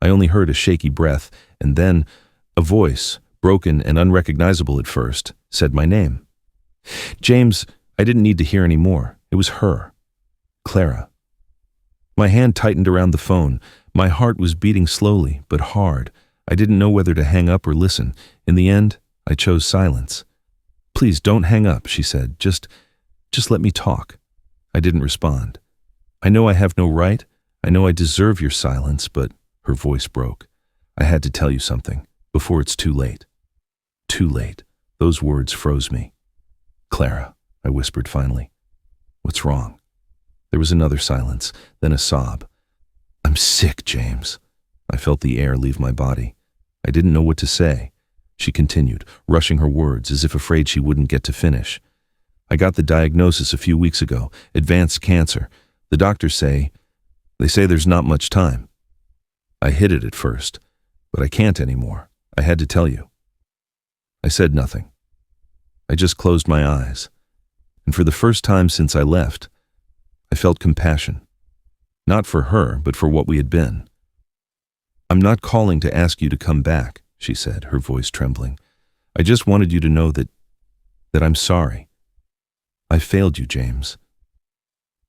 Speaker 1: I only heard a shaky breath, and then a voice, broken and unrecognizable at first, said my name. "James," I didn't need to hear any more. It was her. Clara. My hand tightened around the phone. My heart was beating slowly, but hard. I didn't know whether to hang up or listen. In the end, I chose silence. "Please don't hang up," she said. Just let me talk." I didn't respond. "I know I have no right. I know I deserve your silence, but—" Her voice broke. "I had to tell you something, before it's too late." Too late. Those words froze me. "Clara," I whispered finally. "What's wrong?" There was another silence, then a sob. "I'm sick, James." I felt the air leave my body. I didn't know what to say. She continued, rushing her words as if afraid she wouldn't get to finish. "I got the diagnosis a few weeks ago, advanced cancer. The doctors say there's not much time. I hid it at first, but I can't anymore. I had to tell you." I said nothing. I just closed my eyes. And for the first time since I left, I felt compassion. Not for her, but for what we had been. "I'm not calling to ask you to come back," she said, her voice trembling. "I just wanted you to know that I'm sorry. I failed you, James."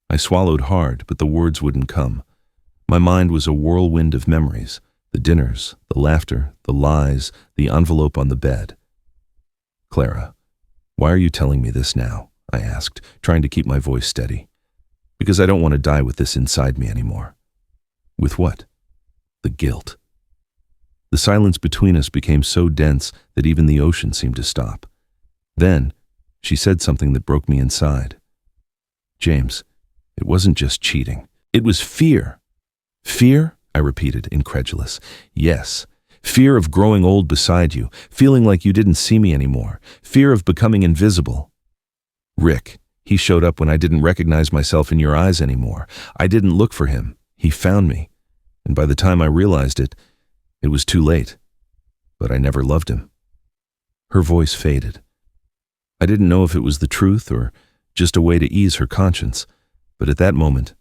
Speaker 1: I swallowed hard, but the words wouldn't come. My mind was a whirlwind of memories, the dinners, the laughter, the lies, the envelope on the bed. "Clara, why are you telling me this now?" I asked, trying to keep my voice steady. "Because I don't want to die with this inside me anymore." "With what?" "The guilt." The silence between us became so dense that even the ocean seemed to stop. Then, she said something that broke me inside. "James, it wasn't just cheating. It was fear." "Fear?" I repeated, incredulous. "Yes. Fear of growing old beside you, feeling like you didn't see me anymore. Fear of becoming invisible. Rick, he showed up when I didn't recognize myself in your eyes anymore. I didn't look for him. He found me. And by the time I realized it, it was too late. But I never loved him." Her voice faded. I didn't know if it was the truth or just a way to ease her conscience, but at that moment,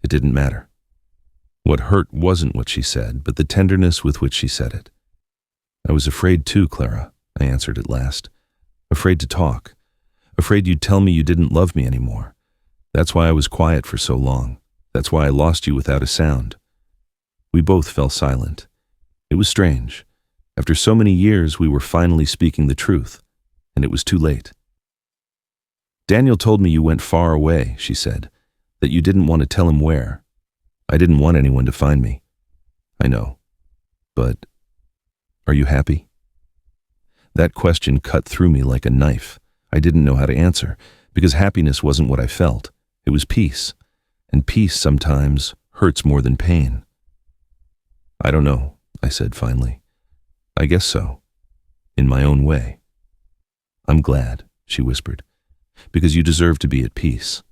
Speaker 1: it didn't matter. What hurt wasn't what she said, but the tenderness with which she said it. "I was afraid too, Clara," I answered at last. "Afraid to talk. Afraid you'd tell me you didn't love me anymore. That's why I was quiet for so long. That's why I lost you without a sound." We both fell silent. It was strange. After so many years, we were finally speaking the truth, and it was too late. "Daniel told me you went far away," she said, "that you didn't want to tell him where. I didn't want anyone to find me." "I know. But are you happy?" That question cut through me like a knife. I didn't know how to answer, because happiness wasn't what I felt. It was peace, and peace sometimes hurts more than pain. "I don't know," I said finally. "I guess so, in my own way." "I'm glad," she whispered, "because you deserve to be at peace."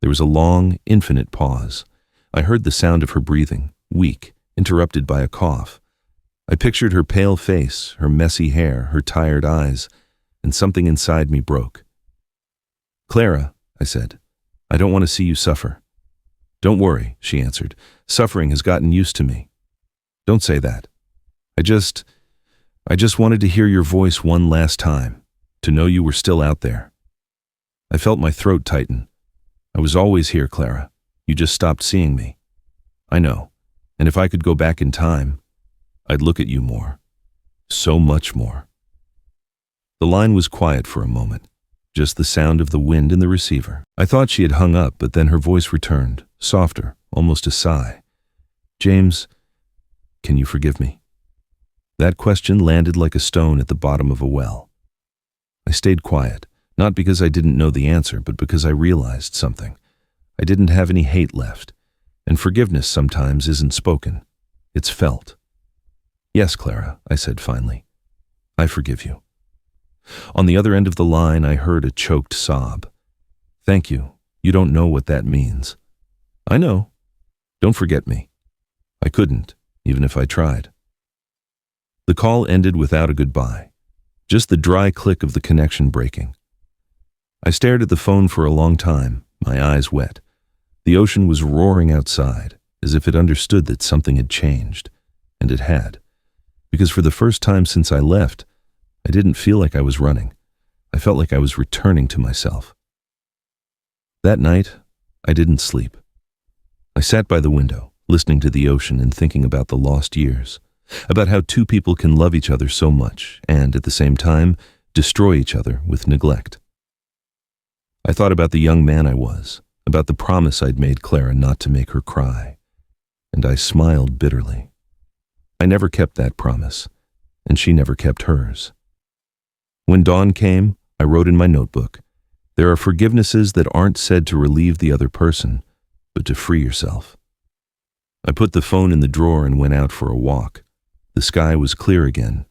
Speaker 1: There was a long, infinite pause. I heard the sound of her breathing, weak, interrupted by a cough. I pictured her pale face, her messy hair, her tired eyes, and something inside me broke. "Clara," I said, "I don't want to see you suffer." "Don't worry," she answered. "Suffering has gotten used to me." "Don't say that. I just wanted to hear your voice one last time, to know you were still out there." I felt my throat tighten. "I was always here, Clara. You just stopped seeing me." "I know. And if I could go back in time, I'd look at you more. So much more." The line was quiet for a moment, just the sound of the wind in the receiver. I thought she had hung up, but then her voice returned, softer, almost a sigh. "James, can you forgive me?" That question landed like a stone at the bottom of a well. I stayed quiet, not because I didn't know the answer, but because I realized something. I didn't have any hate left, and forgiveness sometimes isn't spoken. It's felt. "Yes, Clara," I said finally. "I forgive you." On the other end of the line, I heard a choked sob. "Thank you. You don't know what that means." "I know. Don't forget me." I couldn't, even if I tried. The call ended without a goodbye, just the dry click of the connection breaking. I stared at the phone for a long time, my eyes wet. The ocean was roaring outside, as if it understood that something had changed, and it had. Because for the first time since I left, I didn't feel like I was running. I felt like I was returning to myself. That night, I didn't sleep. I sat by the window, listening to the ocean and thinking about the lost years, about how two people can love each other so much and, at the same time, destroy each other with neglect. I thought about the young man I was, about the promise I'd made Clara not to make her cry, and I smiled bitterly. I never kept that promise, and she never kept hers. When dawn came, I wrote in my notebook, "There are forgivenesses that aren't said to relieve the other person, but to free yourself." I put the phone in the drawer and went out for a walk. The sky was clear again.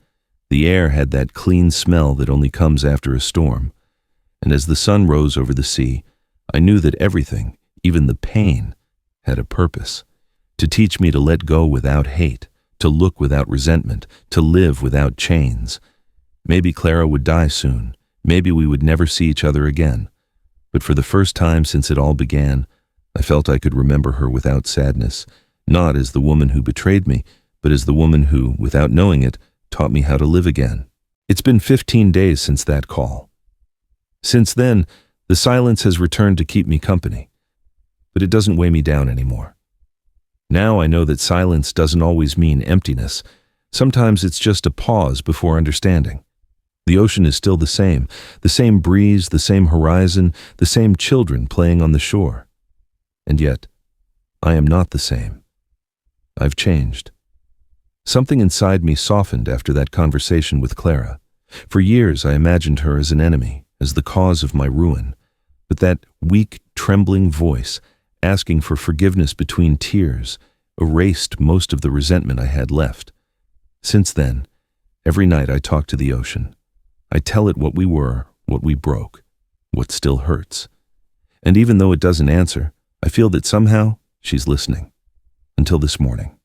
Speaker 1: The air had that clean smell that only comes after a storm. And as the sun rose over the sea, I knew that everything, even the pain, had a purpose. To teach me to let go without hate, to look without resentment, to live without chains. Maybe Clara would die soon. Maybe we would never see each other again. But for the first time since it all began, I felt I could remember her without sadness, not as the woman who betrayed me, but as the woman who, without knowing it, taught me how to live again. It's been 15 days since that call. Since then, the silence has returned to keep me company, but it doesn't weigh me down anymore. Now I know that silence doesn't always mean emptiness. Sometimes it's just a pause before understanding. The ocean is still the same breeze, the same horizon, the same children playing on the shore. And yet, I am not the same. I've changed. Something inside me softened after that conversation with Clara. For years I imagined her as an enemy, as the cause of my ruin. But that weak, trembling voice, asking for forgiveness between tears, erased most of the resentment I had left. Since then, every night I talk to the ocean. I tell it what we were, what we broke, what still hurts. And even though it doesn't answer, I feel that somehow she's listening. Until this morning.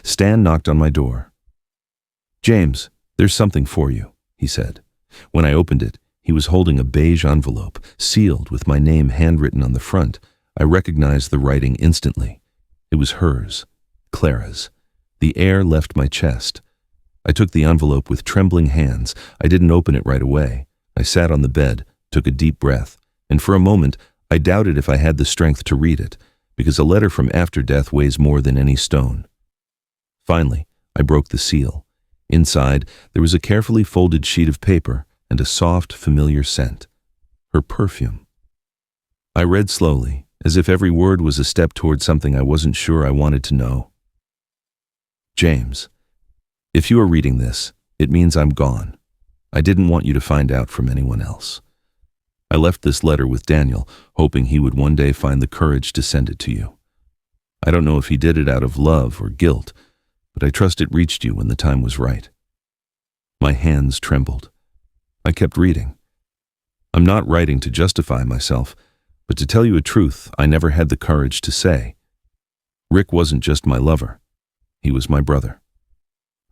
Speaker 1: Stan knocked on my door. "James, there's something for you," he said. When I opened it, he was holding a beige envelope, sealed with my name handwritten on the front. I recognized the writing instantly. It was hers, Clara's. The air left my chest. I took the envelope with trembling hands. I didn't open it right away. I sat on the bed, took a deep breath, and for a moment I doubted if I had the strength to read it, because a letter from after death weighs more than any stone. Finally, I broke the seal. Inside, there was a carefully folded sheet of paper and a soft, familiar scent. Her perfume. I read slowly, as if every word was a step toward something I wasn't sure I wanted to know. "James, if you are reading this, it means I'm gone. I didn't want you to find out from anyone else. I left this letter with Daniel, hoping he would one day find the courage to send it to you. I don't know if he did it out of love or guilt, but I trust it reached you when the time was right." My hands trembled. I kept reading. I'm not writing to justify myself, but to tell you a truth I never had the courage to say. Rick wasn't just my lover. He was my brother.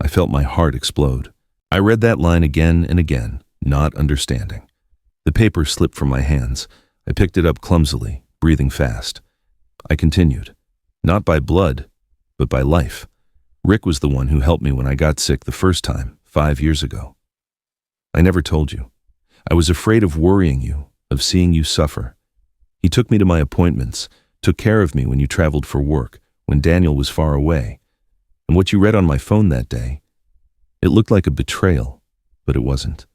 Speaker 1: I felt my heart explode. I read that line again and again, not understanding. The paper slipped from my hands. I picked it up clumsily, breathing fast. I continued. Not by blood, but by life. Rick was the one who helped me when I got sick the first time, 5 years ago. I never told you. I was afraid of worrying you, of seeing you suffer. He took me to my appointments, took care of me when you traveled for work, when Daniel was far away. And what you read on my phone that day, it looked like a betrayal, but it wasn't.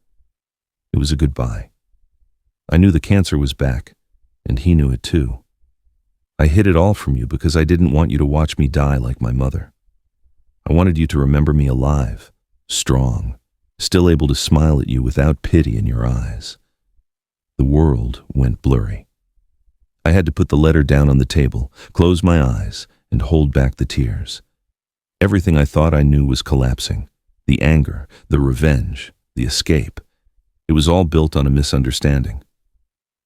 Speaker 1: It was a goodbye. I knew the cancer was back, and he knew it too. I hid it all from you because I didn't want you to watch me die like my mother. I wanted you to remember me alive, strong, still able to smile at you without pity in your eyes. The world went blurry. I had to put the letter down on the table, close my eyes, and hold back the tears. Everything I thought I knew was collapsing. The anger, the revenge, the escape. It was all built on a misunderstanding.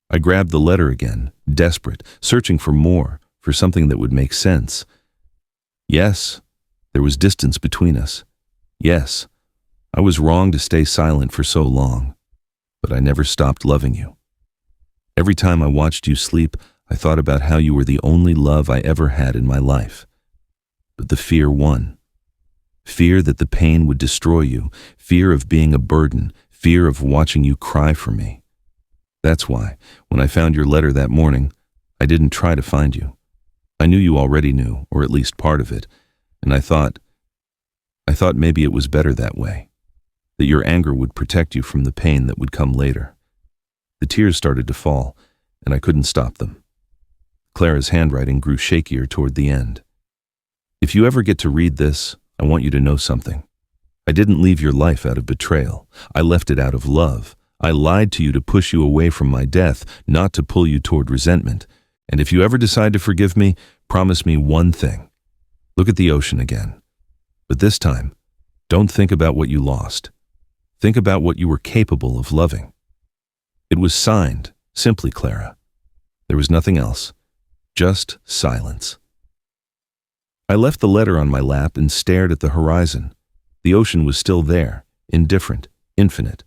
Speaker 1: I grabbed the letter again, desperate, searching for more, for something that would make sense. Yes, there was distance between us. Yes, I was wrong to stay silent for so long, but I never stopped loving you. Every time I watched you sleep, I thought about how you were the only love I ever had in my life. But the fear won. Fear that the pain would destroy you, fear of being a burden, fear of watching you cry for me. That's why, when I found your letter that morning, I didn't try to find you. I knew you already knew, or at least part of it, and I thought maybe it was better that way, that your anger would protect you from the pain that would come later. The tears started to fall, and I couldn't stop them. Clara's handwriting grew shakier toward the end. If you ever get to read this, I want you to know something. I didn't leave your life out of betrayal. I left it out of love. I lied to you to push you away from my death, not to pull you toward resentment. And if you ever decide to forgive me, promise me one thing. Look at the ocean again. But this time, don't think about what you lost. Think about what you were capable of loving. It was signed, simply Clara. There was nothing else. Just silence. I left the letter on my lap and stared at the horizon. The ocean was still there, indifferent, infinite.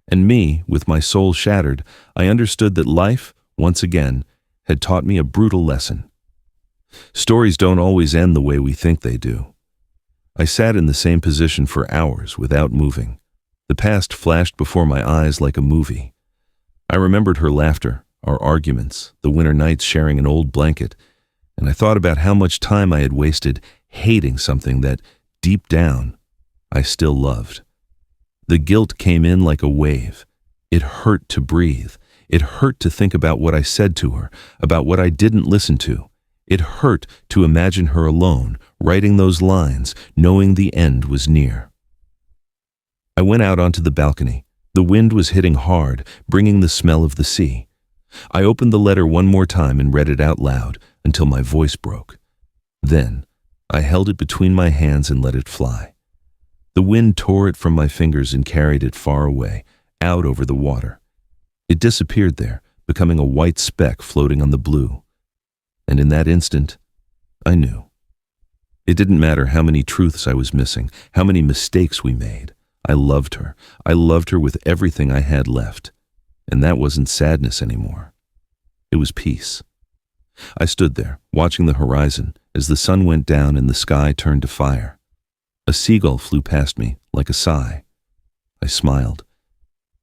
Speaker 1: And me, with my soul shattered, I understood that life, once again, had taught me a brutal lesson. Stories don't always end the way we think they do. I sat in the same position for hours without moving. The past flashed before my eyes like a movie. I remembered her laughter, our arguments, the winter nights sharing an old blanket, and I thought about how much time I had wasted hating something that, deep down, I still loved. The guilt came in like a wave. It hurt to breathe. It hurt to think about what I said to her, about what I didn't listen to. It hurt to imagine her alone, writing those lines, knowing the end was near. I went out onto the balcony. The wind was hitting hard, bringing the smell of the sea. I opened the letter one more time and read it out loud until my voice broke. Then, I held it between my hands and let it fly. The wind tore it from my fingers and carried it far away, out over the water. It disappeared there, becoming a white speck floating on the blue. And in that instant, I knew. It didn't matter how many truths I was missing, how many mistakes we made. I loved her. I loved her with everything I had left. And that wasn't sadness anymore. It was peace. I stood there, watching the horizon as the sun went down and the sky turned to fire. A seagull flew past me like a sigh. I smiled,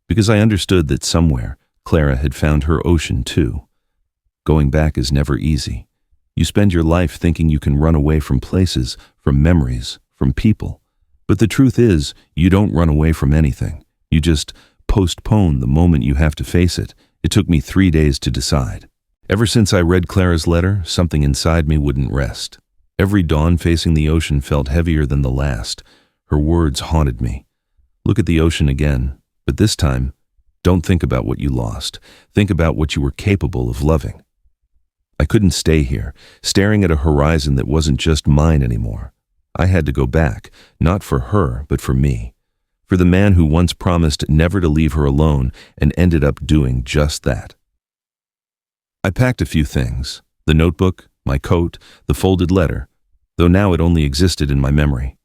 Speaker 1: because I understood that somewhere Clara had found her ocean too. Going back is never easy. You spend your life thinking you can run away from places, from memories, from people. But the truth is, you don't run away from anything. You just postpone the moment you have to face it. It took me 3 days to decide. Ever since I read Clara's letter, something inside me wouldn't rest. Every dawn facing the ocean felt heavier than the last. Her words haunted me. Look at the ocean again, but this time, don't think about what you lost. Think about what you were capable of loving. I couldn't stay here, staring at a horizon that wasn't just mine anymore. I had to go back, not for her, but for me. For the man who once promised never to leave her alone and ended up doing just that. I packed a few things, the notebook, my coat, the folded letter, though now it only existed in my memory.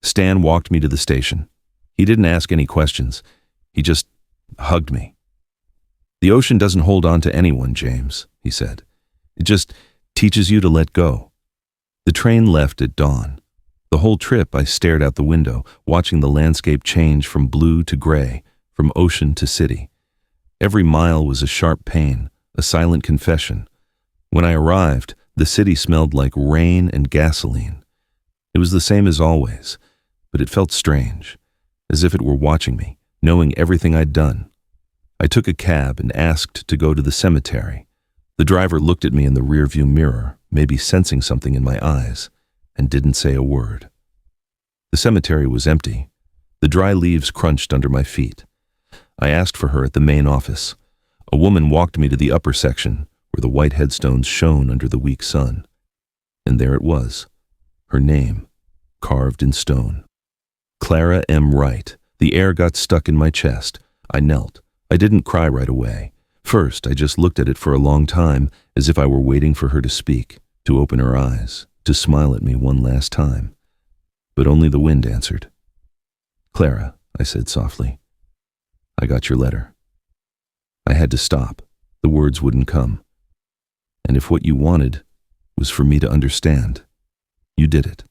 Speaker 1: Stan walked me to the station. He didn't ask any questions. He just hugged me. "The ocean doesn't hold on to anyone, James," he said. "It just teaches you to let go." The train left at dawn. The whole trip I stared out the window, watching the landscape change from blue to gray, from ocean to city. Every mile was a sharp pain, a silent confession. When I arrived, the city smelled like rain and gasoline. It was the same as always, but it felt strange, as if it were watching me, knowing everything I'd done. I took a cab and asked to go to the cemetery. The driver looked at me in the rearview mirror, maybe sensing something in my eyes, and didn't say a word. The cemetery was empty. The dry leaves crunched under my feet. I asked for her at the main office. A woman walked me to the upper section, where the white headstones shone under the weak sun. And there it was, her name, carved in stone. Clara M. Wright. The air got stuck in my chest. I knelt. I didn't cry right away. First, I just looked at it for a long time, as if I were waiting for her to speak, to open her eyes, to smile at me one last time. But only the wind answered. "Clara," I said softly, "I got your letter." I had to stop. The words wouldn't come. And if what you wanted was for me to understand, you did it.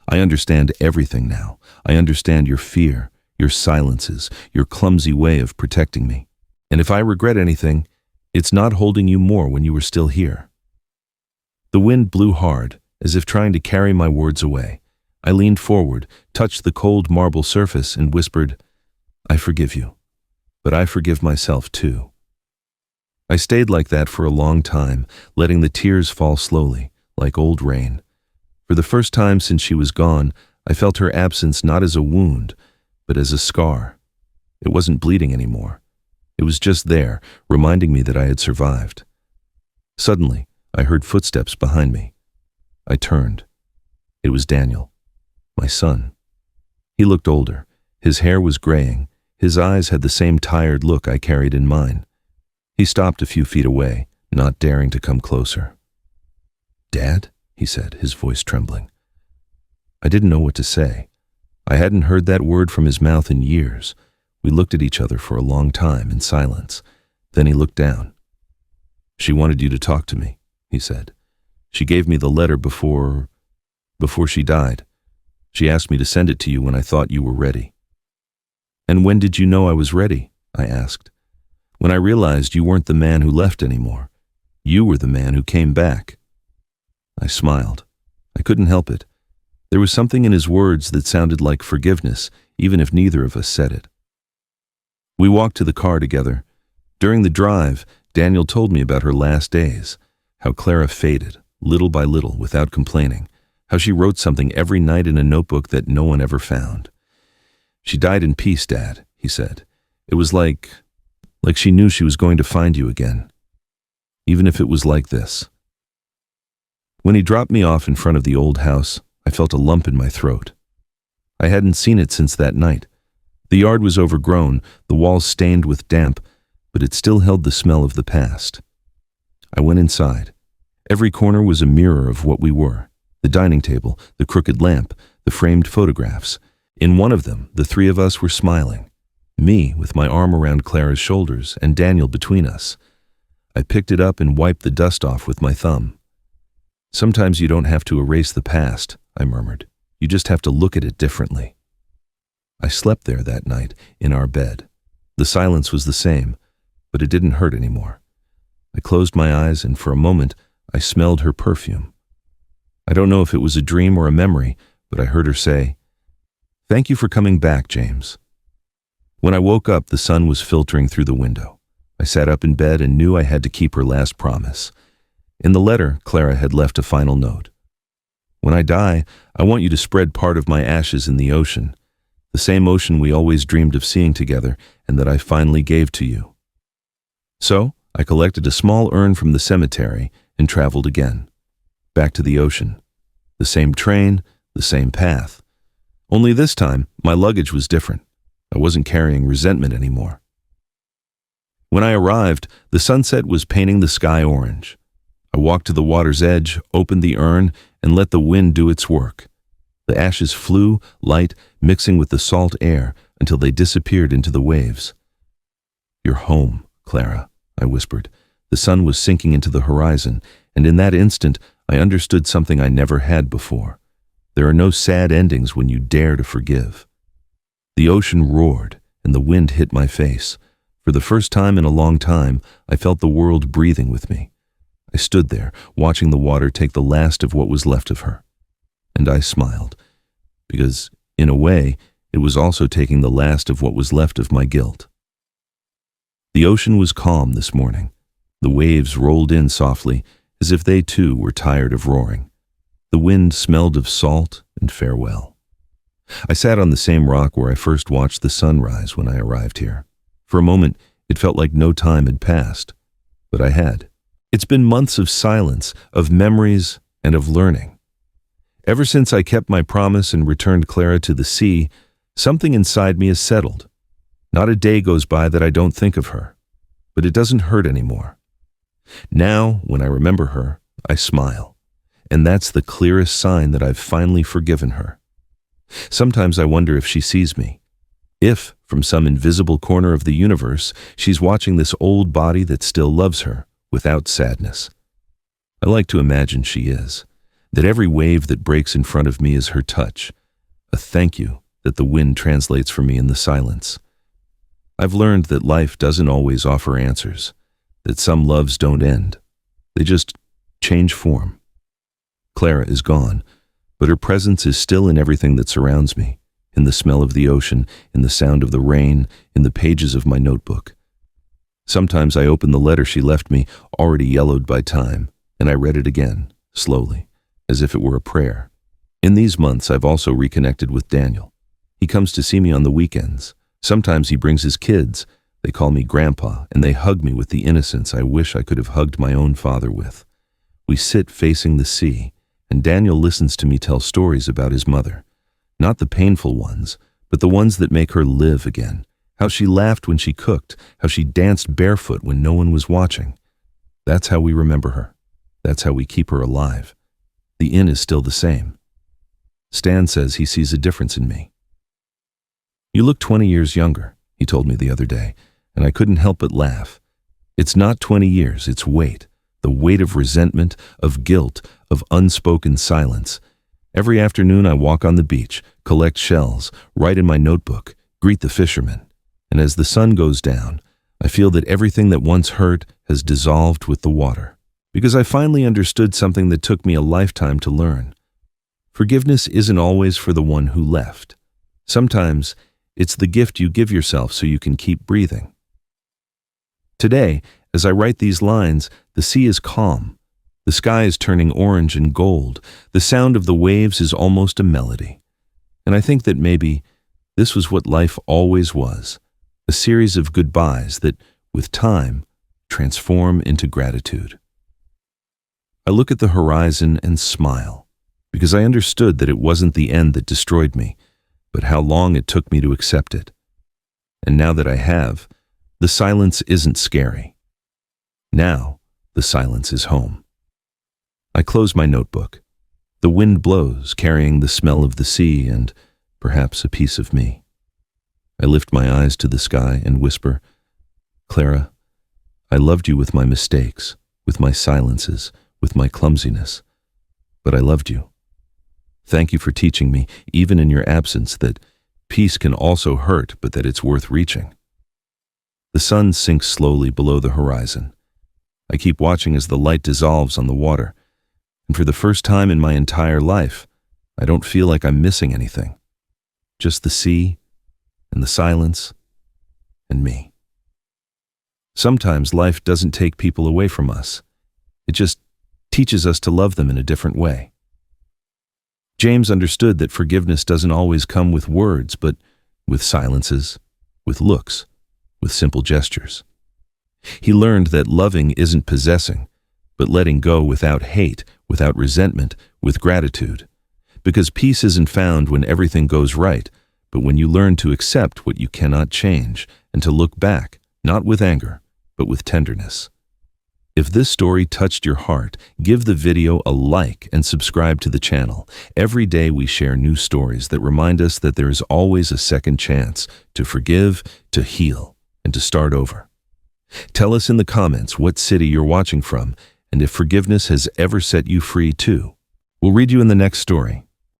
Speaker 1: I understand everything now. I understand your fear, your silences, your clumsy way of protecting me. And if I regret anything, it's not holding you more when you were still here. The wind blew hard, as if trying to carry my words away. I leaned forward, touched the cold marble surface, and whispered, "I forgive you, but I forgive myself too." I stayed like that for a long time, letting the tears fall slowly, like old rain. For the first time since she was gone, I felt her absence not as a wound, but as a scar. It wasn't bleeding anymore. It was just there, reminding me that I had survived. Suddenly, I heard footsteps behind me. I turned. It was Daniel, my son. He looked older. His hair was graying. His eyes had the same tired look I carried in mine. He stopped a few feet away, not daring to come closer. "Dad?" he said, his voice trembling. I didn't know what to say. I hadn't heard that word from his mouth in years. We looked at each other for a long time in silence. Then he looked down. "She wanted you to talk to me," he said. "She gave me the letter before she died. She asked me to send it to you when I thought you were ready." "And when did you know I was ready?" I asked. "When I realized you weren't the man who left anymore. You were the man who came back." I smiled. I couldn't help it. There was something in his words that sounded like forgiveness, even if neither of us said it. We walked to the car together. During the drive, Daniel told me about her last days, how Clara faded, little by little, without complaining, how she wrote something every night in a notebook that no one ever found. "She died in peace, Dad," he said. "It was like she knew she was going to find you again, even if it was like this." When he dropped me off in front of the old house, I felt a lump in my throat. I hadn't seen it since that night. The yard was overgrown, the walls stained with damp, but it still held the smell of the past. I went inside. Every corner was a mirror of what we were: the dining table, the crooked lamp, the framed photographs. In one of them, the three of us were smiling. Me with my arm around Clara's shoulders and Daniel between us. I picked it up and wiped the dust off with my thumb. "Sometimes you don't have to erase the past," I murmured. "You just have to look at it differently." I slept there that night, in our bed. The silence was the same, but it didn't hurt anymore. I closed my eyes, and for a moment, I smelled her perfume. I don't know if it was a dream or a memory, but I heard her say, "Thank you for coming back, James." When I woke up, the sun was filtering through the window. I sat up in bed and knew I had to keep her last promise. In the letter, Clara had left a final note. "When I die, I want you to spread part of my ashes in the ocean, the same ocean we always dreamed of seeing together and that I finally gave to you." So, I collected a small urn from the cemetery and traveled again, back to the ocean. The same train, the same path. Only this time, my luggage was different. I wasn't carrying resentment anymore. When I arrived, the sunset was painting the sky orange. I walked to the water's edge, opened the urn, and let the wind do its work. The ashes flew, light, mixing with the salt air until they disappeared into the waves. "You're home, Clara," I whispered. The sun was sinking into the horizon, and in that instant I understood something I never had before. There are no sad endings when you dare to forgive. The ocean roared, and the wind hit my face. For the first time in a long time, I felt the world breathing with me. I stood there, watching the water take the last of what was left of her. And I smiled, because, in a way, it was also taking the last of what was left of my guilt. The ocean was calm this morning. The waves rolled in softly, as if they too were tired of roaring. The wind smelled of salt and farewell. I sat on the same rock where I first watched the sun rise when I arrived here. For a moment, it felt like no time had passed, but I had. It's been months of silence, of memories, and of learning. Ever since I kept my promise and returned Clara to the sea, something inside me has settled. Not a day goes by that I don't think of her, but it doesn't hurt anymore. Now, when I remember her, I smile, and that's the clearest sign that I've finally forgiven her. Sometimes I wonder if she sees me. If, from some invisible corner of the universe, she's watching this old body that still loves her, without sadness. I like to imagine she is, that every wave that breaks in front of me is her touch, a thank you that the wind translates for me in the silence. I've learned that life doesn't always offer answers, that some loves don't end. They just change form. Clara is gone, but her presence is still in everything that surrounds me, in the smell of the ocean, in the sound of the rain, in the pages of my notebook. Sometimes I open the letter she left me, already yellowed by time, and I read it again, slowly, as if it were a prayer. In these months, I've also reconnected with Daniel. He comes to see me on the weekends. Sometimes he brings his kids. They call me Grandpa, and they hug me with the innocence I wish I could have hugged my own father with. We sit facing the sea, and Daniel listens to me tell stories about his mother. Not the painful ones, but the ones that make her live again. How she laughed when she cooked, how she danced barefoot when no one was watching. That's how we remember her. That's how we keep her alive. The inn is still the same. Stan says he sees a difference in me. "You look 20 years younger," he told me the other day, and I couldn't help but laugh. It's not 20 years, it's weight. The weight of resentment, of guilt, of unspoken silence. Every afternoon I walk on the beach, collect shells, write in my notebook, greet the fishermen. And as the sun goes down, I feel that everything that once hurt has dissolved with the water. Because I finally understood something that took me a lifetime to learn. Forgiveness isn't always for the one who left. Sometimes it's the gift you give yourself so you can keep breathing. Today, as I write these lines, the sea is calm. The sky is turning orange and gold. The sound of the waves is almost a melody. And I think that maybe this was what life always was. A series of goodbyes that, with time, transform into gratitude. I look at the horizon and smile, because I understood that it wasn't the end that destroyed me, but how long it took me to accept it. And now that I have, the silence isn't scary. Now, the silence is home. I close my notebook. The wind blows, carrying the smell of the sea and perhaps a piece of me. I lift my eyes to the sky and whisper, "Clara, I loved you with my mistakes, with my silences, with my clumsiness, but I loved you. Thank you for teaching me, even in your absence, that peace can also hurt, but that it's worth reaching." The sun sinks slowly below the horizon. I keep watching as the light dissolves on the water, and for the first time in my entire life, I don't feel like I'm missing anything. Just the sea, and the silence, and me. Sometimes life doesn't take people away from us. It just teaches us to love them in a different way. James understood that forgiveness doesn't always come with words, but with silences, with looks, with simple gestures. He learned that loving isn't possessing, but letting go without hate, without resentment, with gratitude. Because peace isn't found when everything goes right, but when you learn to accept what you cannot change and to look back, not with anger, but with tenderness. If this story touched your heart, give the video a like and subscribe to the channel. Every day we share new stories that remind us that there is always a second chance to forgive, to heal, and to start over. Tell us in the comments what city you're watching from and if forgiveness has ever set you free too. We'll read you in the next story.